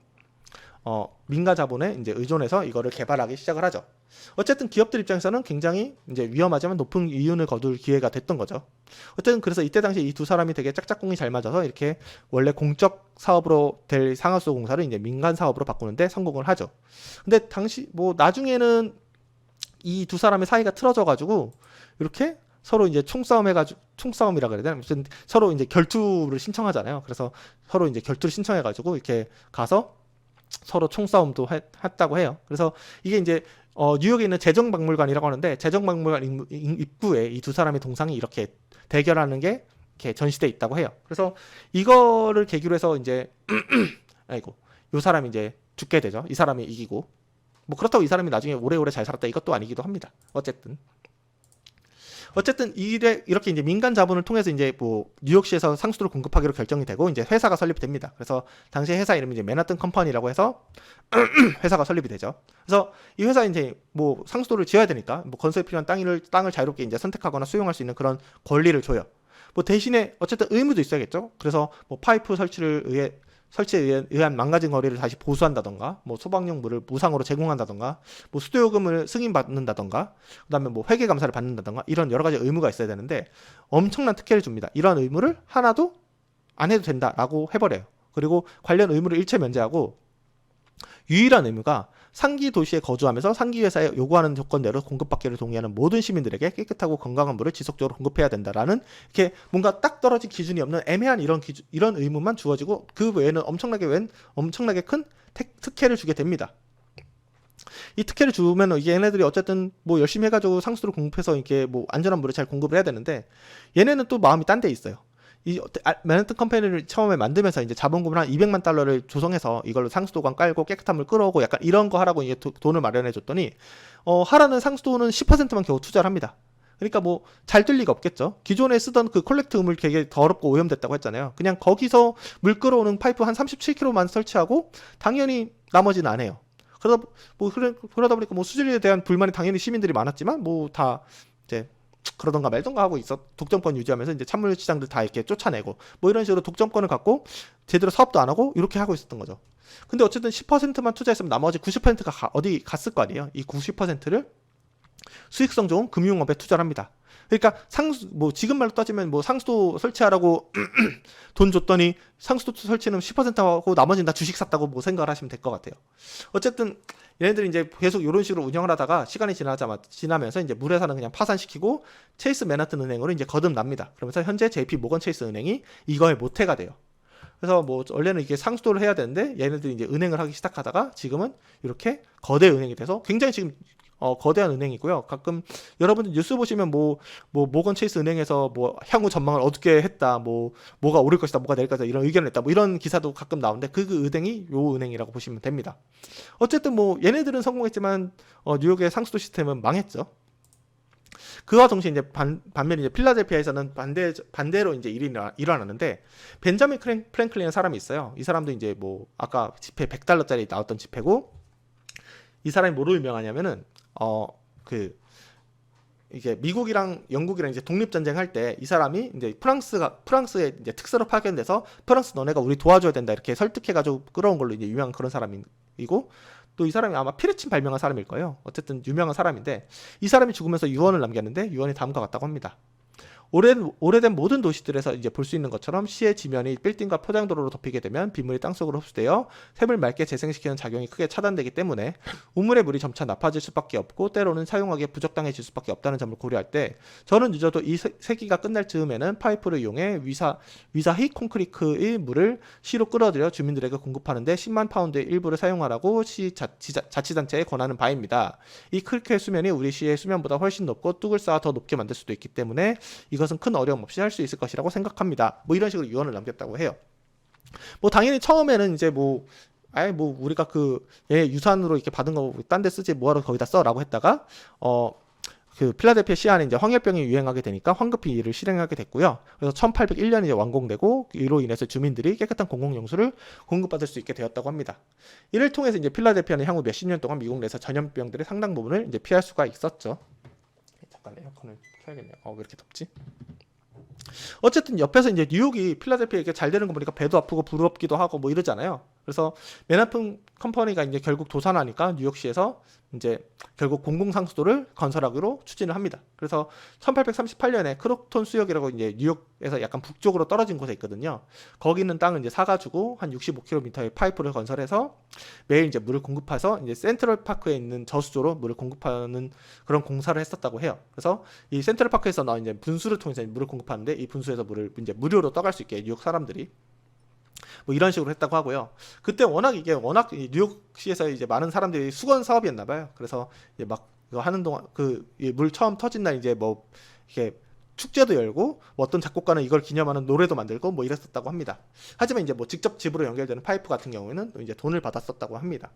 S1: 민간 자본에 이제 의존해서 이거를 개발하기 시작을 하죠. 어쨌든 기업들 입장에서는 굉장히 이제 위험하지만 높은 이윤을 거둘 기회가 됐던 거죠. 어쨌든 그래서 이때 당시 이 두 사람이 되게 짝짝꿍이 잘 맞아서 이렇게 원래 공적 사업으로 될 상하수도 공사를 이제 민간 사업으로 바꾸는데 성공을 하죠. 근데 당시 뭐 나중에는 이 두 사람의 사이가 틀어져가지고 이렇게 서로 이제 총싸움이라 그래야 되나? 무슨 서로 이제 결투를 신청하잖아요. 그래서 서로 이제 결투를 신청해가지고 이렇게 가서 서로 총싸움도 했다고 해요. 그래서 이게 이제 뉴욕에 있는 재정박물관이라고 하는데 재정박물관 입구에 이 두 사람의 동상이 이렇게 대결하는 게 이렇게 전시돼 있다고 해요. 그래서 이거를 계기로 해서 이제 아이고 요 사람이 이제 죽게 되죠. 이 사람이 이기고 뭐 그렇다고 이 사람이 나중에 오래오래 잘 살았다 이것도 아니기도 합니다. 어쨌든 이렇게 이제 민간 자본을 통해서 이제 뭐 뉴욕시에서 상수도를 공급하기로 결정이 되고 이제 회사가 설립이 됩니다. 그래서 당시 회사 이름이 이제 맨하튼 컴퍼니라고 해서 회사가 설립이 되죠. 그래서 이 회사 이제 뭐 상수도를 지어야 되니까 뭐 건설에 필요한 땅을 자유롭게 이제 선택하거나 수용할 수 있는 그런 권리를 줘요. 뭐 대신에 어쨌든 의무도 있어야겠죠. 그래서 뭐 파이프 설치에 의한 망가진 거리를 다시 보수한다던가, 뭐 소방용 물을 무상으로 제공한다던가, 뭐 수도요금을 승인받는다던가, 그다음에 뭐 회계 감사를 받는다던가 이런 여러 가지 의무가 있어야 되는데 엄청난 특혜를 줍니다. 이런 의무를 하나도 안 해도 된다라고 해버려요. 그리고 관련 의무를 일체 면제하고 유일한 의무가 상기 도시에 거주하면서 상기 회사에 요구하는 조건대로 공급받기를 동의하는 모든 시민들에게 깨끗하고 건강한 물을 지속적으로 공급해야 된다라는 이렇게 뭔가 딱 떨어진 기준이 없는 애매한 이런 의무만 주어지고 그 외에는 엄청나게 큰 특혜를 주게 됩니다. 이 특혜를 주면 이게 얘네들이 어쨌든 뭐 열심히 해가지고 상수도를 공급해서 이렇게 뭐 안전한 물을 잘 공급을 해야 되는데 얘네는 또 마음이 딴 데 있어요. 이 맨하튼 컴퍼니를 처음에 만들면서 이제 자본금을 한 200만 달러를 조성해서 이걸로 상수도관 깔고 깨끗한 물 끌어오고 약간 이런 거 하라고 이제 돈을 마련해 줬더니 하라는 상수도는 10%만 겨우 투자를 합니다. 그러니까 뭐 잘 될 리가 없겠죠. 기존에 쓰던 그 콜렉트 우물 되게 더럽고 오염됐다고 했잖아요. 그냥 거기서 물 끌어오는 파이프 한 37km만 설치하고 당연히 나머지는 안 해요. 그러다 보니까 뭐 수질에 대한 불만이 당연히 시민들이 많았지만 뭐 다 이제 그러던가 말던가 하고 독점권 유지하면서 이제 찬물 시장들 다 이렇게 쫓아내고 뭐 이런 식으로 독점권을 갖고 제대로 사업도 안 하고 이렇게 하고 있었던 거죠. 근데 어쨌든 10%만 투자했으면 나머지 90%가 어디 갔을 거 아니에요. 이 90%를 수익성 좋은 금융업에 투자를 합니다. 그러니까 뭐 지금 말로 따지면 뭐 상수도 설치하라고 돈 줬더니 상수도 설치는 10% 하고 나머지는 다 주식 샀다고 뭐 생각을 하시면 될 것 같아요. 어쨌든 얘네들이 이제 계속 이런 식으로 운영을 하다가 시간이 지나면서 이제 물회사는 그냥 파산시키고 체이스 맨하튼 은행으로 이제 거듭납니다. 그러면서 현재 JP 모건 체이스 은행이 이거의 모태가 돼요. 그래서 뭐 원래는 이게 상수도를 해야 되는데 얘네들이 이제 은행을 하기 시작하다가 지금은 이렇게 거대 은행이 돼서 굉장히 지금 거대한 은행이고요. 가끔 여러분들 뉴스 보시면 뭐 모건 체이스 은행에서 뭐 향후 전망을 어둡게 했다, 뭐가 오를 것이다, 뭐가 내릴 것이다 이런 의견을 냈다, 뭐 이런 기사도 가끔 나오는데 그 은행이 요 은행이라고 보시면 됩니다. 어쨌든 뭐 얘네들은 성공했지만 뉴욕의 상수도 시스템은 망했죠. 그와 동시에 이제 반면에 이제 필라델피아에서는 반대로 이제 일이 일어나는데 벤자민 프랭클린이라는 사람이 있어요. 이 사람도 이제 뭐 아까 지폐 100달러짜리 나왔던 지폐고 이 사람이 뭐로 유명하냐면은 이게 미국이랑 영국이랑 이제 독립전쟁 할 때 이 사람이 이제 프랑스에 이제 특사로 파견돼서 프랑스 너네가 우리 도와줘야 된다 이렇게 설득해가지고 끌어온 걸로 이제 유명한 그런 사람이고 또 이 사람이 아마 피레침 발명한 사람일 거예요. 어쨌든 유명한 사람인데 이 사람이 죽으면서 유언을 남겼는데 유언이 다음과 같다고 합니다. 오래된 모든 도시들에서 이제 볼 수 있는 것처럼 시의 지면이 빌딩과 포장도로로 덮이게 되면 빗물이 땅속으로 흡수되어 샘을 맑게 재생시키는 작용이 크게 차단되기 때문에 우물의 물이 점차 나빠질 수밖에 없고 때로는 사용하기에 부적당해질 수밖에 없다는 점을 고려할 때 저는 늦어도 이 세기가 끝날 즈음에는 파이프를 이용해 위사히 콘크리트의 물을 시로 끌어들여 주민들에게 공급하는데 10만 파운드의 일부를 사용하라고 시 자치단체에 권하는 바입니다. 이 크리크의 수면이 우리 시의 수면보다 훨씬 높고 뚝을 쌓아 더 높게 만들 수도 있기 때문에 이것은 큰 어려움 없이 할 수 있을 것이라고 생각합니다. 뭐 이런 식으로 유언을 남겼다고 해요. 뭐 당연히 처음에는 이제 우리가 얘 유산으로 이렇게 받은 거 딴 데 쓰지 뭐하러 거기다 써라고 했다가 그 필라델피아 시안에 이제 황열병이 유행하게 되니까 황급히 이를 실행하게 됐고요. 그래서 1801년에 이제 완공되고 이로 인해서 주민들이 깨끗한 공공용수를 공급받을 수 있게 되었다고 합니다. 이를 통해서 이제 필라델피아는 향후 몇십 년 동안 미국 내에서 전염병들의 상당 부분을 이제 피할 수가 있었죠. 잠깐 에어컨을 켜야겠네요. 왜 이렇게 덥지? 어쨌든 옆에서 이제 뉴욕이 필라델피아 이렇게 잘 되는 거 보니까 배도 아프고 부럽기도 하고 뭐 이러잖아요. 그래서 맨하튼 컴퍼니가 이제 결국 도산하니까 뉴욕시에서 이제 결국 공공상수도를 건설하기로 추진을 합니다. 그래서 1838년에 크록톤 수역이라고 이제 뉴욕에서 약간 북쪽으로 떨어진 곳에 있거든요. 거기 있는 땅을 이제 사가지고 한 65km의 파이프를 건설해서 매일 이제 물을 공급해서 이제 센트럴 파크에 있는 저수조로 물을 공급하는 그런 공사를 했었다고 해요. 그래서 이 센트럴 파크에서 나온 이제 분수를 통해서 물을 공급하는데 이 분수에서 물을 이제 무료로 떠갈 수 있게 뉴욕 사람들이 뭐 이런 식으로 했다고 하고요. 그때 워낙 뉴욕시에서 이제 많은 사람들이 수건 사업이었나 봐요. 그래서 이제 막 이거 하는 동안 그 물 처음 터진 날 이제 뭐 이렇게 축제도 열고 뭐 어떤 작곡가는 이걸 기념하는 노래도 만들고 뭐 이랬었다고 합니다. 하지만 이제 뭐 직접 집으로 연결되는 파이프 같은 경우에는 이제 돈을 받았었다고 합니다.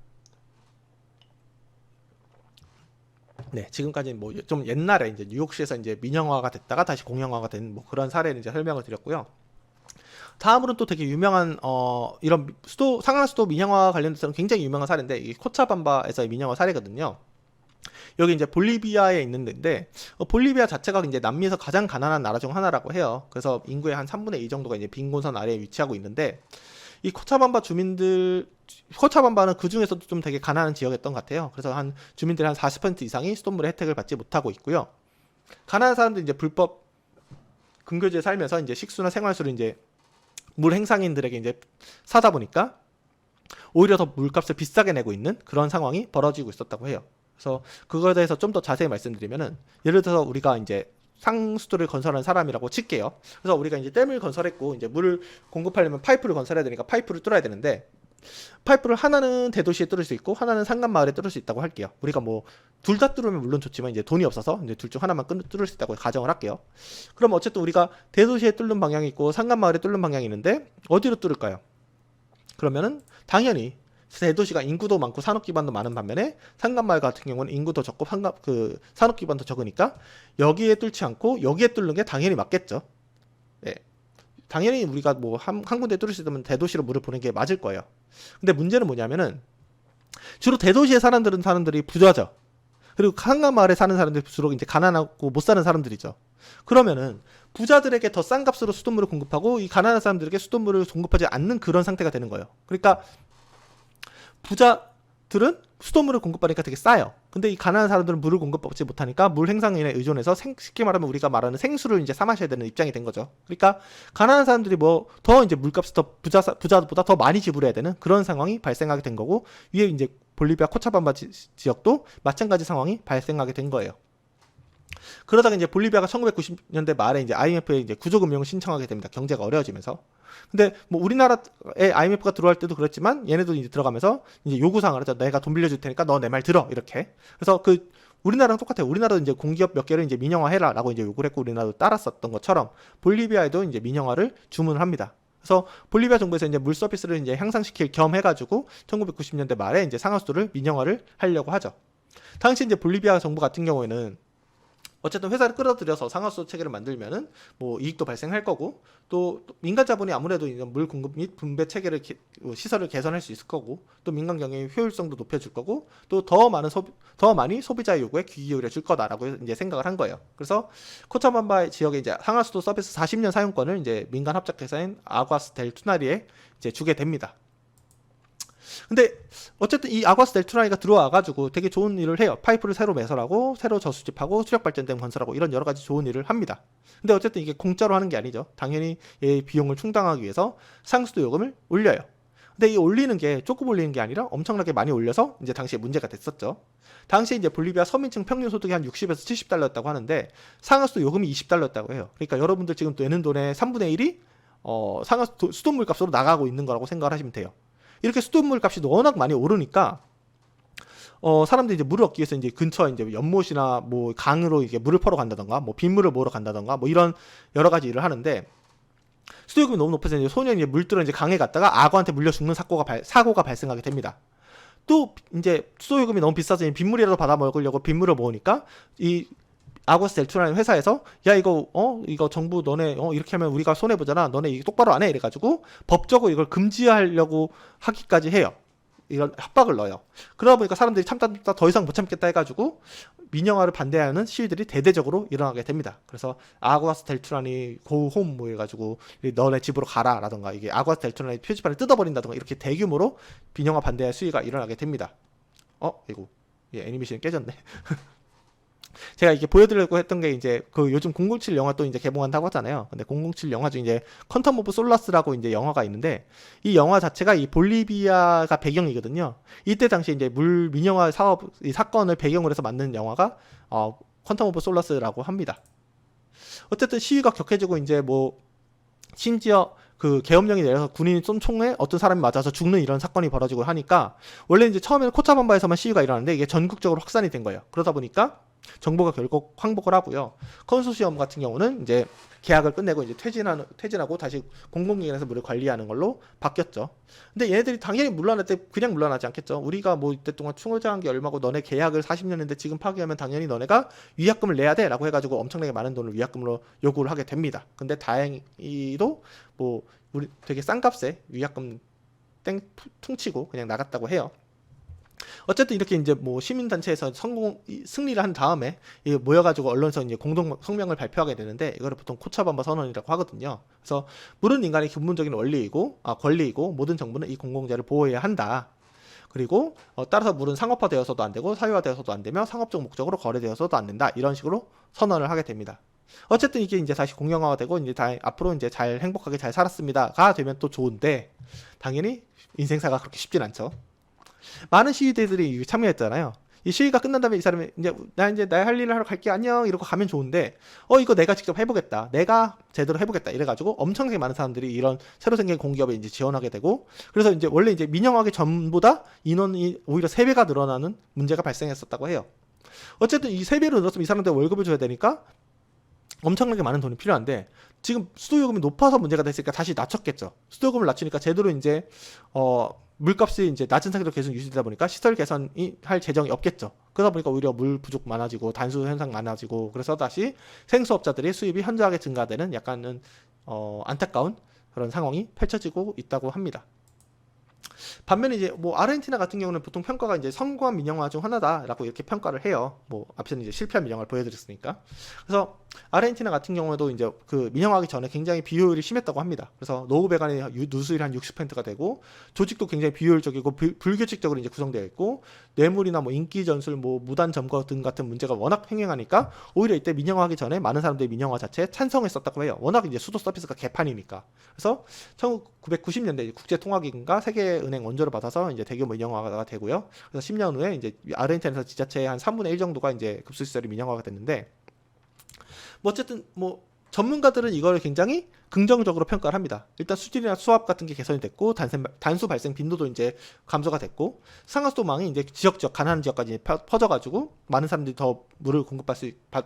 S1: 네, 지금까지는 뭐 좀 옛날에 이제 뉴욕시에서 이제 민영화가 됐다가 다시 공영화가 된 뭐 그런 사례를 이제 설명을 드렸고요. 다음으로는 또 되게 유명한 이런 수도 상하 수도 민영화 관련돼서는 굉장히 유명한 사례인데 이 코차밤바에서의 민영화 사례거든요. 여기 이제 볼리비아에 있는 데인데 볼리비아 자체가 이제 남미에서 가장 가난한 나라 중 하나라고 해요. 그래서 인구의 한 3분의 2 정도가 이제 빈곤선 아래에 위치하고 있는데 이 코차밤바 코차밤바는 그 중에서도 좀 되게 가난한 지역이었던 것 같아요. 그래서 한 주민들의 한 40% 이상이 수돗물의 혜택을 받지 못하고 있고요. 가난한 사람들이 이제 불법 근교지에 살면서 이제 식수나 생활수를 이제 물 행상인들에게 이제 사다 보니까 오히려 더 물값을 비싸게 내고 있는 그런 상황이 벌어지고 있었다고 해요. 그래서 그거에 대해서 좀 더 자세히 말씀드리면은 예를 들어서 우리가 이제 상수도를 건설한 사람이라고 칠게요. 그래서 우리가 이제 댐을 건설했고 이제 물을 공급하려면 파이프를 건설해야 되니까 파이프를 뚫어야 되는데 파이프를 하나는 대도시에 뚫을 수 있고 하나는 산간 마을에 뚫을 수 있다고 할게요. 우리가 뭐 둘 다 뚫으면 물론 좋지만 이제 돈이 없어서 이제 둘 중 하나만 뚫을 수 있다고 가정을 할게요. 그럼 어쨌든 우리가 대도시에 뚫는 방향이 있고 산간 마을에 뚫는 방향이 있는데 어디로 뚫을까요? 그러면은 당연히 대도시가 인구도 많고 산업 기반도 많은 반면에 산간 마을 같은 경우는 인구도 적고 산업 기반도 적으니까 여기에 뚫지 않고 여기에 뚫는 게 당연히 맞겠죠. 예. 당연히 우리가 뭐 한 군데 뚫을 수 있으면 대도시로 물을 보내는 게 맞을 거예요. 근데 문제는 뭐냐면은 주로 대도시에 사람들이 부자죠. 그리고 한강 마을에 사는 사람들이 주로 이제 가난하고 못 사는 사람들이죠. 그러면은 부자들에게 더 싼 값으로 수돗물을 공급하고 이 가난한 사람들에게 수돗물을 공급하지 않는 그런 상태가 되는 거예요. 그러니까 부자들은 수돗물을 공급받으니까 되게 싸요. 근데 이 가난한 사람들은 물을 공급받지 못하니까 물 행상에 의존해서 쉽게 말하면 우리가 말하는 생수를 이제 사 마셔야 되는 입장이 된 거죠. 그러니까 가난한 사람들이 뭐 더 이제 물값을 더 부자보다 더 많이 지불해야 되는 그런 상황이 발생하게 된 거고 위에 이제 볼리비아 코차밤바 지역도 마찬가지 상황이 발생하게 된 거예요. 그러다가 이제 볼리비아가 1990년대 말에 이제 IMF에 이제 구조금융을 신청하게 됩니다. 경제가 어려워지면서. 근데 뭐 우리나라에 IMF가 들어갈 때도 그랬지만 얘네도 이제 들어가면서 이제 요구사항을 하죠. 내가 돈 빌려줄 테니까 너 내 말 들어 이렇게. 그래서 그 우리나라랑 똑같아요. 우리나라도 이제 공기업 몇 개를 이제 민영화해라라고 이제 요구를 했고 우리나라도 따랐었던 것처럼 볼리비아에도 이제 민영화를 주문을 합니다. 그래서 볼리비아 정부에서 이제 물 서비스를 이제 향상시킬 겸 해가지고 1990년대 말에 이제 상하수도를 민영화를 하려고 하죠. 당시 이제 볼리비아 정부 같은 경우에는 어쨌든 회사를 끌어들여서 상하수도 체계를 만들면은 뭐 이익도 발생할 거고 또 민간 자본이 아무래도 이런 물 공급 및 분배 체계를 시설을 개선할 수 있을 거고 또 민간 경영의 효율성도 높여줄 거고 또 더 많이 소비자의 요구에 귀 기울여 줄 거다라고 이제 생각을 한 거예요. 그래서 코차밤바 지역에 이제 상하수도 서비스 40년 사용권을 이제 민간 합작회사인 아과스 델 투나리에 이제 주게 됩니다. 근데 어쨌든 이 아과스 델 투나리가 들어와가지고 되게 좋은 일을 해요. 파이프를 새로 매설하고 새로 저수집하고 수력발전댐 건설하고 이런 여러 가지 좋은 일을 합니다. 근데 어쨌든 이게 공짜로 하는 게 아니죠. 당연히 이 비용을 충당하기 위해서 상수도 요금을 올려요. 근데 이 올리는 게 조금 올리는 게 아니라 엄청나게 많이 올려서 이제 당시에 문제가 됐었죠. 당시에 이제 볼리비아 서민층 평균 소득이 한 60에서 70달러였다고 하는데 상하수도 요금이 20달러였다고 해요. 그러니까 여러분들 지금 내는 돈의 3분의 1이 상하수도 수돗물 값으로 나가고 있는 거라고 생각을 하시면 돼요. 이렇게 수돗물 값이 워낙 많이 오르니까 사람들이 이제 물을 얻기 위해서 이제 근처 이제 연못이나 뭐 강으로 이게 물을 퍼러 간다던가 뭐 빗물을 모으러 간다던가 뭐 이런 여러 가지 일을 하는데 수도요금이 너무 높아서 이제 소년이 물들어 이제 강에 갔다가 악어한테 물려 죽는 사고가 발생하게 됩니다. 또 이제 수도요금이 너무 비싸서 빗물이라도 받아 먹으려고 빗물을 모으니까 이 아고스 델투라는 회사에서 야 이거 정부 너네 이렇게 하면 우리가 손해 보잖아. 너네 이거 똑바로 안 해. 이래가지고 법적으로 이걸 금지하려고 하기까지 해요. 이런 협박을 넣어요. 그러다 보니까 사람들이 참다 더 이상 못 참겠다 해가지고 민영화를 반대하는 시위들이 대대적으로 일어나게 됩니다. 그래서 아고스 델투란이 고홈 뭐 해가지고 너네 집으로 가라라던가 이게 아고스 델투란의 표지판을 뜯어버린다던가 이렇게 대규모로 민영화 반대 시위가 일어나게 됩니다. 이거 애니메이션이 깨졌네. 제가 이게 보여드리려고 했던 게 이제 그 요즘 007 영화 또 이제 개봉한다고 하잖아요. 근데 007 영화 중 이제 퀀텀 오브 솔라스라고 이제 영화가 있는데 이 영화 자체가 이 볼리비아가 배경이거든요. 이때 당시 이제 물 민영화 사업 이 사건을 배경으로 해서 만든 영화가 퀀텀 오브 솔라스라고 합니다. 어쨌든 시위가 격해지고 이제 뭐 심지어 그 계엄령이 내려서 군인이 쏜 총에 어떤 사람이 맞아서 죽는 이런 사건이 벌어지고 하니까 원래 이제 처음에는 코차밤바에서만 시위가 일어났는데 이게 전국적으로 확산이 된 거예요. 그러다 보니까 정부가 결국 항복을 하고요. 컨소시엄 같은 경우는 이제 계약을 끝내고 이제 퇴진하고 다시 공공기관에서 물을 관리하는 걸로 바뀌었죠. 근데 얘네들이 당연히 물러날 때 그냥 물러나지 않겠죠. 우리가 뭐 이때 동안 충원장한 게 얼마고 너네 계약을 40년 했는데 지금 파기하면 당연히 너네가 위약금을 내야 돼 라고 해가지고 엄청나게 많은 돈을 위약금으로 요구를 하게 됩니다. 근데 다행히도 뭐 우리 되게 싼 값에 위약금 땡 퉁치고 그냥 나갔다고 해요. 어쨌든 이렇게 이제 뭐 시민단체에서 승리를 한 다음에 모여가지고 언론에서 이제 공동 성명을 발표하게 되는데 이거를 보통 코차밤바 선언이라고 하거든요. 그래서 물은 인간의 기본적인 권리이고 모든 정부는 이 공공재를 보호해야 한다. 그리고 따라서 물은 상업화되어서도 안 되고 사유화되어서도 안 되며 상업적 목적으로 거래되어서도 안 된다. 이런 식으로 선언을 하게 됩니다. 어쨌든 이게 이제 다시 공영화가 되고 이제 앞으로 이제 잘 행복하게 잘 살았습니다가 되면 또 좋은데 당연히 인생사가 그렇게 쉽진 않죠. 많은 시위대들이 참여했잖아요. 이 시위가 끝난 다음에 이 사람이 이제 나 할 일을 하러 갈게 안녕 이러고 가면 좋은데 이거 내가 직접 해보겠다. 내가 제대로 해보겠다. 이래가지고 엄청나게 많은 사람들이 이런 새로 생긴 공기업에 이제 지원하게 되고 그래서 이제 원래 이제 민영화하기 전보다 인원이 오히려 3배가 늘어나는 문제가 발생했었다고 해요. 어쨌든 이 3배로 늘었으면 이 사람들 월급을 줘야 되니까 엄청나게 많은 돈이 필요한데 지금 수도요금이 높아서 문제가 됐으니까 다시 낮췄겠죠. 수도요금을 낮추니까 제대로 이제 물값이 이제 낮은 상태로 계속 유지되다 보니까 시설 개선이 할 재정이 없겠죠. 그러다 보니까 오히려 물 부족 많아지고 단수 현상 많아지고 그래서 다시 생수업자들의 수입이 현저하게 증가되는 약간은 안타까운 그런 상황이 펼쳐지고 있다고 합니다. 반면에 이제 뭐 아르헨티나 같은 경우는 보통 평가가 이제 성공한 민영화 중 하나다라고 이렇게 평가를 해요. 뭐 앞서는 이제 실패한 민영화를 보여드렸으니까. 그래서 아르헨티나 같은 경우에도 이제 그 민영화하기 전에 굉장히 비효율이 심했다고 합니다. 그래서 노후 배관의 누수율이 한 60%가 되고 조직도 굉장히 비효율적이고 불규칙적으로 이제 구성되어 있고 뇌물이나 뭐 인기 전술, 뭐 무단 점거 등 같은 문제가 워낙 횡행하니까 오히려 이때 민영화하기 전에 많은 사람들이 민영화 자체에 찬성했었다고 해요. 워낙 이제 수도 서비스가 개판이니까. 그래서 1990년대 국제통화기금과 세계은행 원조를 받아서 이제 대규모 민영화가 되고요. 그래서 10년 후에 이제 아르헨티나에서 지자체의 한 3분의 1 정도가 이제 급수시설이 민영화가 됐는데 뭐 어쨌든 뭐 전문가들은 이걸 굉장히 긍정적으로 평가를 합니다. 일단 수질이나 수압 같은 게 개선이 됐고 단수 발생 빈도도 이제 감소가 됐고 상하수도망이 이제 지역 가난한 지역까지 퍼져가지고 많은 사람들이 더 물을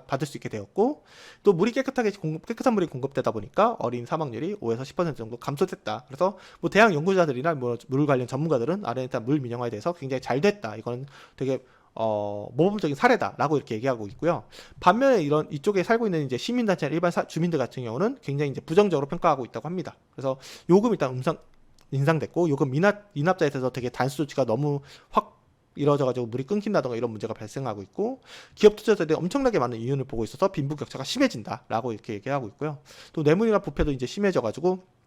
S1: 받을 수 있게 되었고 또 물이 깨끗한 물이 공급되다 보니까 어린 사망률이 5에서 10% 정도 감소됐다. 그래서 뭐 대학 연구자들이나 뭐 물 관련 전문가들은 아르헨티나 물 민영화에 대해서 굉장히 잘 됐다. 이거는 되게 모범적인 사례다라고 이렇게 얘기하고 있고요. 반면에 이쪽에 살고 있는 이제 시민단체나 일반 주민들 같은 경우는 굉장히 이제 부정적으로 평가하고 있다고 합니다. 그래서 요금 일단 인상됐고 요금 인압자에 대해서 되게 단수 조치가 너무 확 이루어져가지고 물이 끊긴다던가 이런 문제가 발생하고 있고 기업 투자자들이 엄청나게 많은 이윤을 보고 있어서 빈부격차가 심해진다라고 이렇게 얘기하고 있고요. 또 뇌물이나 부패도 이제 심해져가지고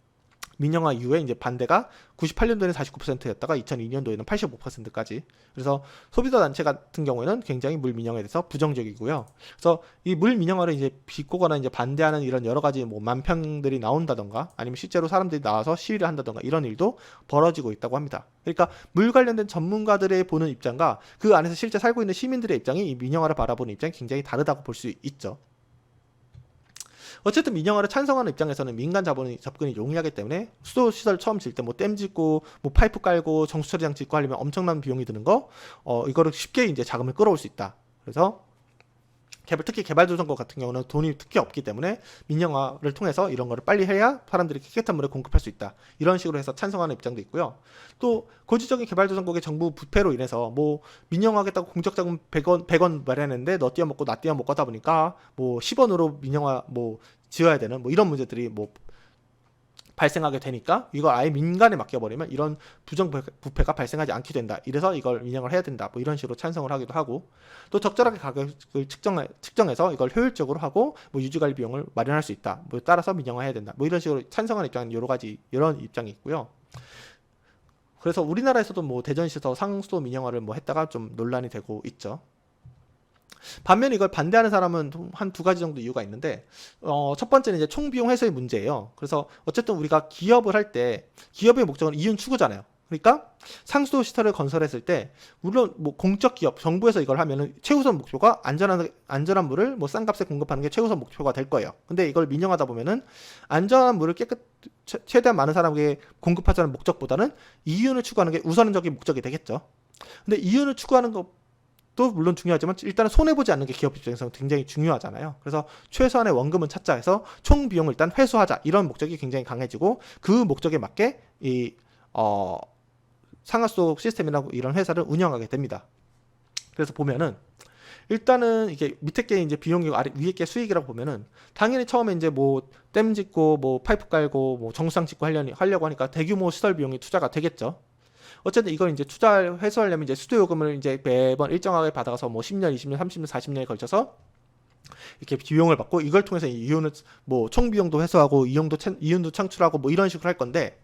S1: 민영화 이후에 이제 반대가 98년도에는 49%였다가 2002년도에는 85%까지. 그래서 소비자 단체 같은 경우에는 굉장히 물 민영화에 대해서 부정적이고요. 그래서 이 물 민영화를 이제 비꼬거나 이제 반대하는 이런 여러 가지 뭐 만평들이 나온다던가 아니면 실제로 사람들이 나와서 시위를 한다던가 이런 일도 벌어지고 있다고 합니다. 그러니까 물 관련된 전문가들의 보는 입장과 그 안에서 실제 살고 있는 시민들의 입장이 이 민영화를 바라보는 입장이 굉장히 다르다고 볼 수 있죠. 어쨌든 민영화를 찬성하는 입장에서는 민간 자본의 접근이 용이하기 때문에 수도 시설 처음 질 때 뭐 댐 짓고 뭐 파이프 깔고 정수 처리장 짓고 하려면 엄청난 비용이 드는 거 이거를 쉽게 이제 자금을 끌어올 수 있다. 그래서 특히 개발도상국 같은 경우는 돈이 특히 없기 때문에 민영화를 통해서 이런 거를 빨리 해야 사람들이 깨끗한 물을 공급할 수 있다. 이런 식으로 해서 찬성하는 입장도 있고요. 또 고지적인 개발도상국의 정부 부패로 인해서 뭐 민영화하겠다고 공적자금 100원 마련했는데 너 띄어먹고 나 띄어먹고 하다 보니까 뭐 10원으로 민영화 뭐 지어야 되는 뭐 이런 문제들이 뭐 발생하게 되니까 이걸 아예 민간에 맡겨버리면 이런 부정부패가 발생하지 않게 된다. 이래서 이걸 민영을 해야 된다. 뭐 이런 식으로 찬성을 하기도 하고 또 적절하게 가격을 측정해서 이걸 효율적으로 하고 뭐 유지관리 비용을 마련할 수 있다. 뭐 따라서 민영화해야 된다. 뭐 이런 식으로 찬성하는 입장은 여러 가지 이런 입장이 있고요. 그래서 우리나라에서도 뭐 대전시에서 상수도 민영화를 뭐 했다가 좀 논란이 되고 있죠. 반면 이걸 반대하는 사람은 한 두 가지 정도 이유가 있는데 첫 번째는 이제 총비용 회수의 문제예요. 그래서 어쨌든 우리가 기업을 할 때 기업의 목적은 이윤 추구잖아요. 그러니까 상수도 시설을 건설했을 때 물론 뭐 공적 기업 정부에서 이걸 하면은 최우선 목표가 안전한 물을 뭐 싼 값에 공급하는 게 최우선 목표가 될 거예요. 근데 이걸 민영하다 보면은 안전한 물을 최대한 많은 사람에게 공급하자는 목적보다는 이윤을 추구하는 게 우선적인 목적이 되겠죠. 근데 이윤을 추구하는 또 물론 중요하지만 일단은 손해보지 않는 게 기업 입장에서는 굉장히 중요하잖아요. 그래서 최소한의 원금은 찾자 해서 총 비용을 일단 회수하자 이런 목적이 굉장히 강해지고 그 목적에 맞게 이 상하수도 시스템이나 이런 회사를 운영하게 됩니다. 그래서 보면은 일단은 이게 밑에 게 이제 비용이고 위에 게 수익이라고 보면은 당연히 처음에 이제 뭐 댐 짓고 뭐 파이프 깔고 뭐 정수장 짓고 하려고 하니까 대규모 시설 비용이 투자가 되겠죠. 어쨌든 이걸 이제 회수하려면 이제 수도 요금을 이제 매번 일정하게 받아서 뭐 10년, 20년, 30년, 40년에 걸쳐서 이렇게 비용을 받고 이걸 통해서 이윤을 뭐 총 비용도 회수하고 이윤도 창출하고 뭐 이런 식으로 할 건데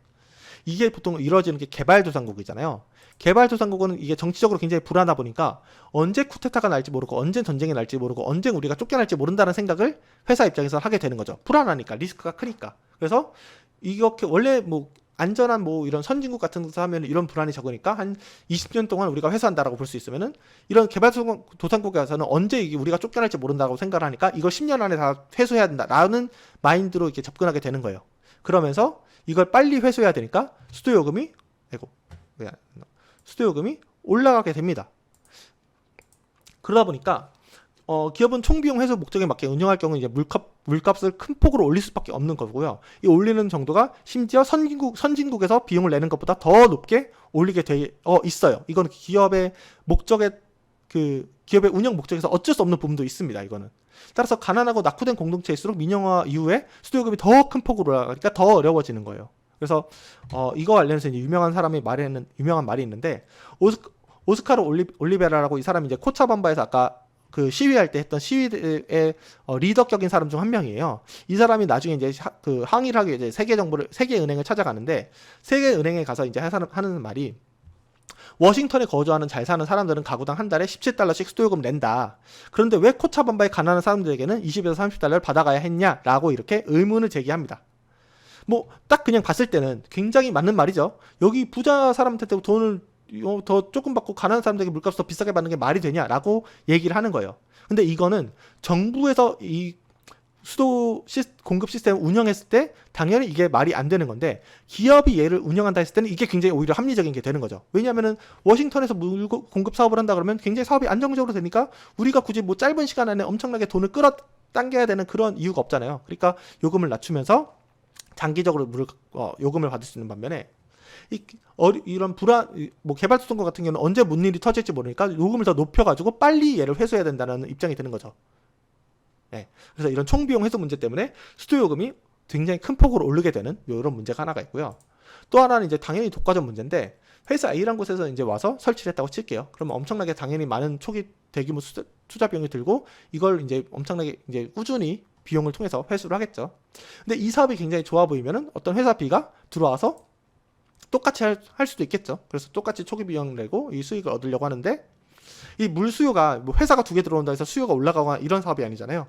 S1: 이게 보통 이루어지는 게 개발도상국이잖아요. 개발도상국은 이게 정치적으로 굉장히 불안하다 보니까 언제 쿠데타가 날지 모르고 언제 전쟁이 날지 모르고 언제 우리가 쫓겨날지 모른다는 생각을 회사 입장에서 하게 되는 거죠. 불안하니까 리스크가 크니까. 그래서 이렇게 원래 뭐 안전한 뭐 이런 선진국 같은 데서 하면 이런 불안이 적으니까 한 20년 동안 우리가 회수한다라고 볼 수 있으면은 이런 개발도상국에 가서는 언제 이게 우리가 쫓겨날지 모른다고 생각을 하니까 이걸 10년 안에 다 회수해야 된다라는 마인드로 이렇게 접근하게 되는 거예요. 그러면서 이걸 빨리 회수해야 되니까 수도요금이 올라가게 됩니다. 그러다 보니까 기업은 총비용 회수 목적에 맞게 운영할 경우 이제 물값을 큰 폭으로 올릴 수밖에 없는 거고요. 이 올리는 정도가 심지어 선진국에서 비용을 내는 것보다 더 높게 올리게 돼 있어요. 이건 기업의 기업의 운영 목적에서 어쩔 수 없는 부분도 있습니다. 이거는. 따라서 가난하고 낙후된 공동체일수록 민영화 이후에 수도요금이 더 큰 폭으로 올라가니까 더 어려워지는 거예요. 그래서 이거 관련해서 이제 유명한 말이 있는데 오스카르 올리베라라고 이 사람이 이제 코차밤바에서 아까 그 시위할 때 했던 시위의 리더격인 사람 중 한 명이에요. 이 사람이 나중에 이제 항의를 하기 위해 세계은행을 찾아가는데 세계은행에 가서 이제 하는 말이 워싱턴에 거주하는 잘 사는 사람들은 가구당 한 달에 $17씩 수도요금 낸다. 그런데 왜 코차밤바의 가난한 사람들에게는 20에서 30달러를 받아가야 했냐라고 이렇게 의문을 제기합니다. 뭐 딱 그냥 봤을 때는 굉장히 맞는 말이죠. 여기 부자 사람한테 돈을 더 조금 받고 가난한 사람들에게 물값을 더 비싸게 받는 게 말이 되냐라고 얘기를 하는 거예요. 근데 이거는 정부에서 이 수도 공급 시스템을 운영했을 때 당연히 이게 말이 안 되는 건데 기업이 얘를 운영한다 했을 때는 이게 굉장히 오히려 합리적인 게 되는 거죠. 왜냐하면은 워싱턴에서 물 공급 사업을 한다 그러면 굉장히 사업이 안정적으로 되니까 우리가 굳이 뭐 짧은 시간 안에 엄청나게 돈을 끌어당겨야 되는 그런 이유가 없잖아요. 그러니까 요금을 낮추면서 장기적으로 요금을 받을 수 있는 반면에 이런 개발도상국 같은 경우는 언제 무슨 일이 터질지 모르니까 요금을 더 높여가지고 빨리 얘를 회수해야 된다는 입장이 되는 거죠. 네. 그래서 이런 총비용 회수 문제 때문에 수도요금이 굉장히 큰 폭으로 오르게 되는 이런 문제가 하나가 있고요. 또 하나는 이제 당연히 독과점 문제인데 회사 A라는 곳에서 이제 와서 설치를 했다고 칠게요. 그러면 엄청나게 당연히 많은 초기 대규모 투자 비용이 들고 이걸 이제 엄청나게 이제 꾸준히 비용을 통해서 회수를 하겠죠. 근데 이 사업이 굉장히 좋아 보이면은 어떤 회사 B가 들어와서 똑같이 할 수도 있겠죠. 그래서 똑같이 초기 비용을 내고 이 수익을 얻으려고 하는데 이 물 수요가 뭐 회사가 2개 들어온다 해서 수요가 올라가거나 이런 사업이 아니잖아요.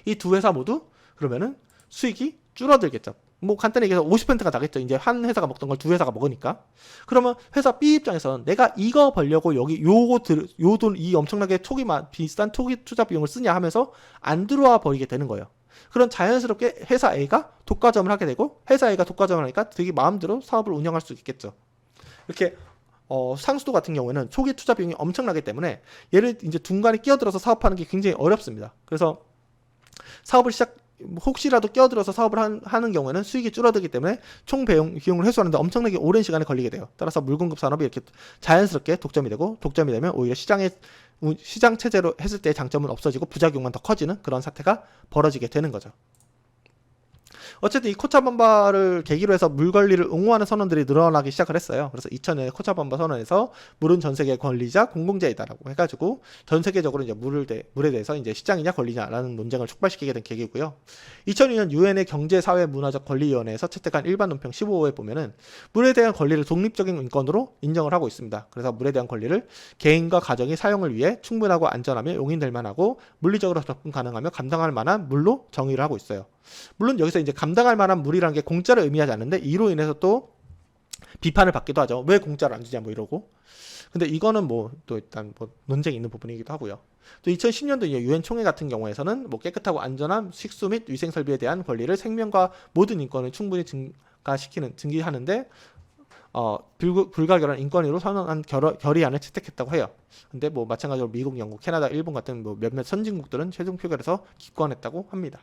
S1: 이 두 회사 모두 그러면은 수익이 줄어들겠죠. 뭐 간단히 얘기해서 50%가 나겠죠. 이제 한 회사가 먹던 걸 두 회사가 먹으니까. 그러면 회사 B 입장에서는 내가 이거 벌려고 여기 요 돈 이 엄청나게 비싼 초기 투자 비용을 쓰냐 하면서 안 들어와 버리게 되는 거예요. 그럼 자연스럽게 회사 A가 독과점을 하게 되고 회사 A가 독과점을 하니까 되게 마음대로 사업을 운영할 수 있겠죠. 이렇게 상수도 같은 경우에는 초기 투자 비용이 엄청나기 때문에 얘를 이제 중간에 끼어들어서 사업하는 게 굉장히 어렵습니다. 그래서 사업을 혹시라도 끼어들어서 사업을 하는 경우에는 수익이 줄어들기 때문에 총 비용을 회수하는데 엄청나게 오랜 시간이 걸리게 돼요. 따라서 물공급 산업이 이렇게 자연스럽게 독점이 되고, 독점이 되면 오히려 시장 체제로 했을 때의 장점은 없어지고 부작용만 더 커지는 그런 사태가 벌어지게 되는 거죠. 어쨌든 이 코차밤바를 계기로 해서 물 관리를 옹호하는 선언들이 늘어나기 시작을 했어요. 그래서 2000년에 코차밤바 선언에서 물은 전 세계 권리자 공공재이다라고 해가지고 전 세계적으로 이제 물에 대해서 이제 시장이냐 권리냐라는 논쟁을 촉발시키게 된 계기고요. 2002년 유엔의 경제사회문화적권리위원회에서 채택한 일반 논평 15호에 보면은 물에 대한 권리를 독립적인 인권으로 인정을 하고 있습니다. 그래서 물에 대한 권리를 개인과 가정이 사용을 위해 충분하고 안전하며 용인될 만하고 물리적으로 접근 가능하며 감당할 만한 물로 정의를 하고 있어요. 물론 여기서 이제 감당할 만한 물이라는 게 공짜를 의미하지 않는데 이로 인해서 또 비판을 받기도 하죠. 왜 공짜를 안 주냐 뭐 이러고. 근데 이거는 뭐 또 일단 뭐 논쟁이 있는 부분이기도 하고요. 또 2010년도 유엔 총회 같은 경우에서는 뭐 깨끗하고 안전한 식수 및 위생 설비에 대한 권리를 생명과 모든 인권을 충분히 증기하는데 불가결한 인권위로 선언한 결의안을 채택했다고 해요. 근데 뭐 마찬가지로 미국, 영국, 캐나다, 일본 같은 뭐 몇몇 선진국들은 최종 표결에서 기권했다고 합니다.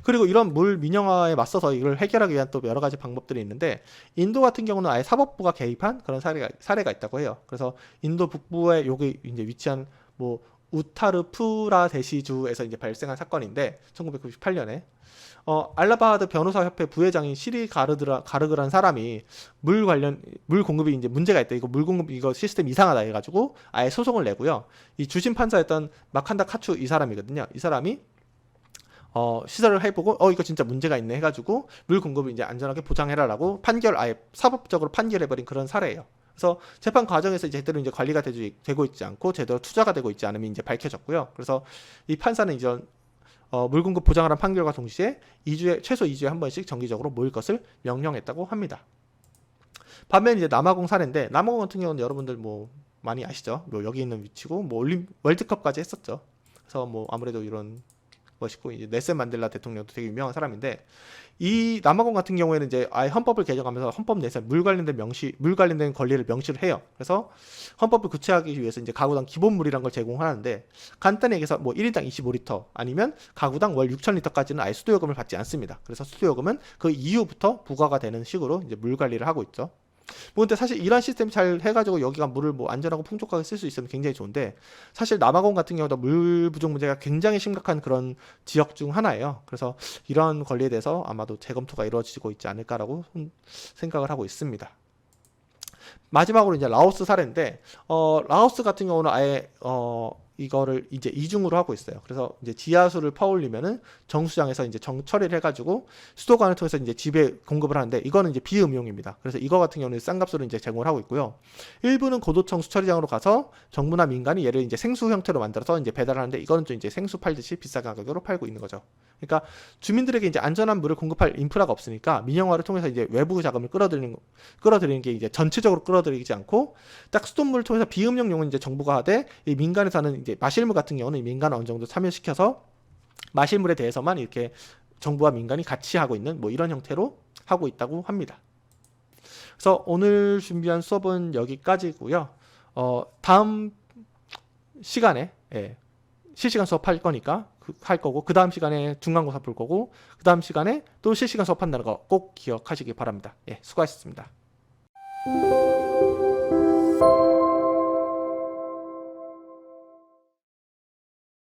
S1: 그리고 이런 물 민영화에 맞서서 이걸 해결하기 위한 또 여러 가지 방법들이 있는데 인도 같은 경우는 아예 사법부가 개입한 그런 사례가 있다고 해요. 그래서 인도 북부에 여기 이제 위치한 뭐 우타르프라데시주에서 이제 발생한 사건인데 1998년에 알라바하드 변호사협회 부회장인 시리 가르그란 사람이 물 공급이 이제 문제가 있다. 이거 시스템 이상하다 해가지고 아예 소송을 내고요. 이 주심 판사였던 마칸다 카추 이 사람이거든요. 이 사람이 시설을 해보고 이거 진짜 문제가 있네 해가지고 물 공급을 이제 안전하게 보장해라라고 아예 사법적으로 판결해버린 그런 사례예요. 그래서 재판 과정에서 이제 제대로 이제 관리가 되고 있지 않고 제대로 투자가 되고 있지 않음이 이제 밝혀졌고요. 그래서 이 판사는 이제 물 공급 보장하라는 판결과 동시에 최소 2주에 한 번씩 정기적으로 모일 것을 명령했다고 합니다. 반면 이제 남아공 사례인데 남아공 같은 경우는 여러분들 뭐 많이 아시죠? 뭐 여기 있는 위치고 뭐 월드컵까지 했었죠. 그래서 뭐 아무래도 이런 멋있고 이제 넬슨 만델라 대통령도 되게 유명한 사람인데 이 남아공 같은 경우에는 이제 아예 헌법을 개정하면서 헌법 내에서 물 관련된 권리를 명시를 해요. 그래서 헌법을 구체화하기 위해서 이제 가구당 기본물이란 걸 제공하는데 간단히 얘기해서 뭐 1인당 25리터 아니면 가구당 월 6,000리터까지는 아예 수도요금을 받지 않습니다. 그래서 수도요금은 그 이후부터 부과가 되는 식으로 이제 물 관리를 하고 있죠. 뭐 근데 사실 이런 시스템 잘 해가지고 여기가 물을 뭐 안전하고 풍족하게 쓸 수 있으면 굉장히 좋은데 사실 남아공 같은 경우도 물 부족 문제가 굉장히 심각한 그런 지역 중 하나예요. 그래서 이런 권리에 대해서 아마도 재검토가 이루어지고 있지 않을까라고 생각을 하고 있습니다. 마지막으로 이제 라오스 사례인데 라오스 같은 경우는 아예 이거를 이제 이중으로 하고 있어요. 그래서 이제 지하수를 퍼올리면은 정수장에서 이제 처리를 해가지고 수도관을 통해서 이제 집에 공급을 하는데 이거는 이제 비음용입니다. 그래서 이거 같은 경우는 싼 값으로 이제 제공을 하고 있고요. 일부는 고도청 수처리장으로 가서 정부나 민간이 얘를 이제 생수 형태로 만들어서 이제 배달하는데 이거는 좀 이제 생수 팔듯이 비싼 가격으로 팔고 있는 거죠. 그러니까 주민들에게 이제 안전한 물을 공급할 인프라가 없으니까 민영화를 통해서 이제 외부 자금을 끌어들이는 게 이제 전체적으로 끌어들이지 않고 딱 수돗물을 통해서 비음용용은 이제 정부가 하되 이 민간에서는 이제 마실물 같은 경우는 민간을 어느 정도 참여시켜서 마실물에 대해서만 이렇게 정부와 민간이 같이 하고 있는 뭐 이런 형태로 하고 있다고 합니다. 그래서 오늘 준비한 수업은 여기까지고요. 다음 시간에 실시간 수업 할 거고 그 다음 시간에 중간고사 볼 거고 그 다음 시간에 또 실시간 수업한다는 거 꼭 기억하시기 바랍니다. 수고하셨습니다.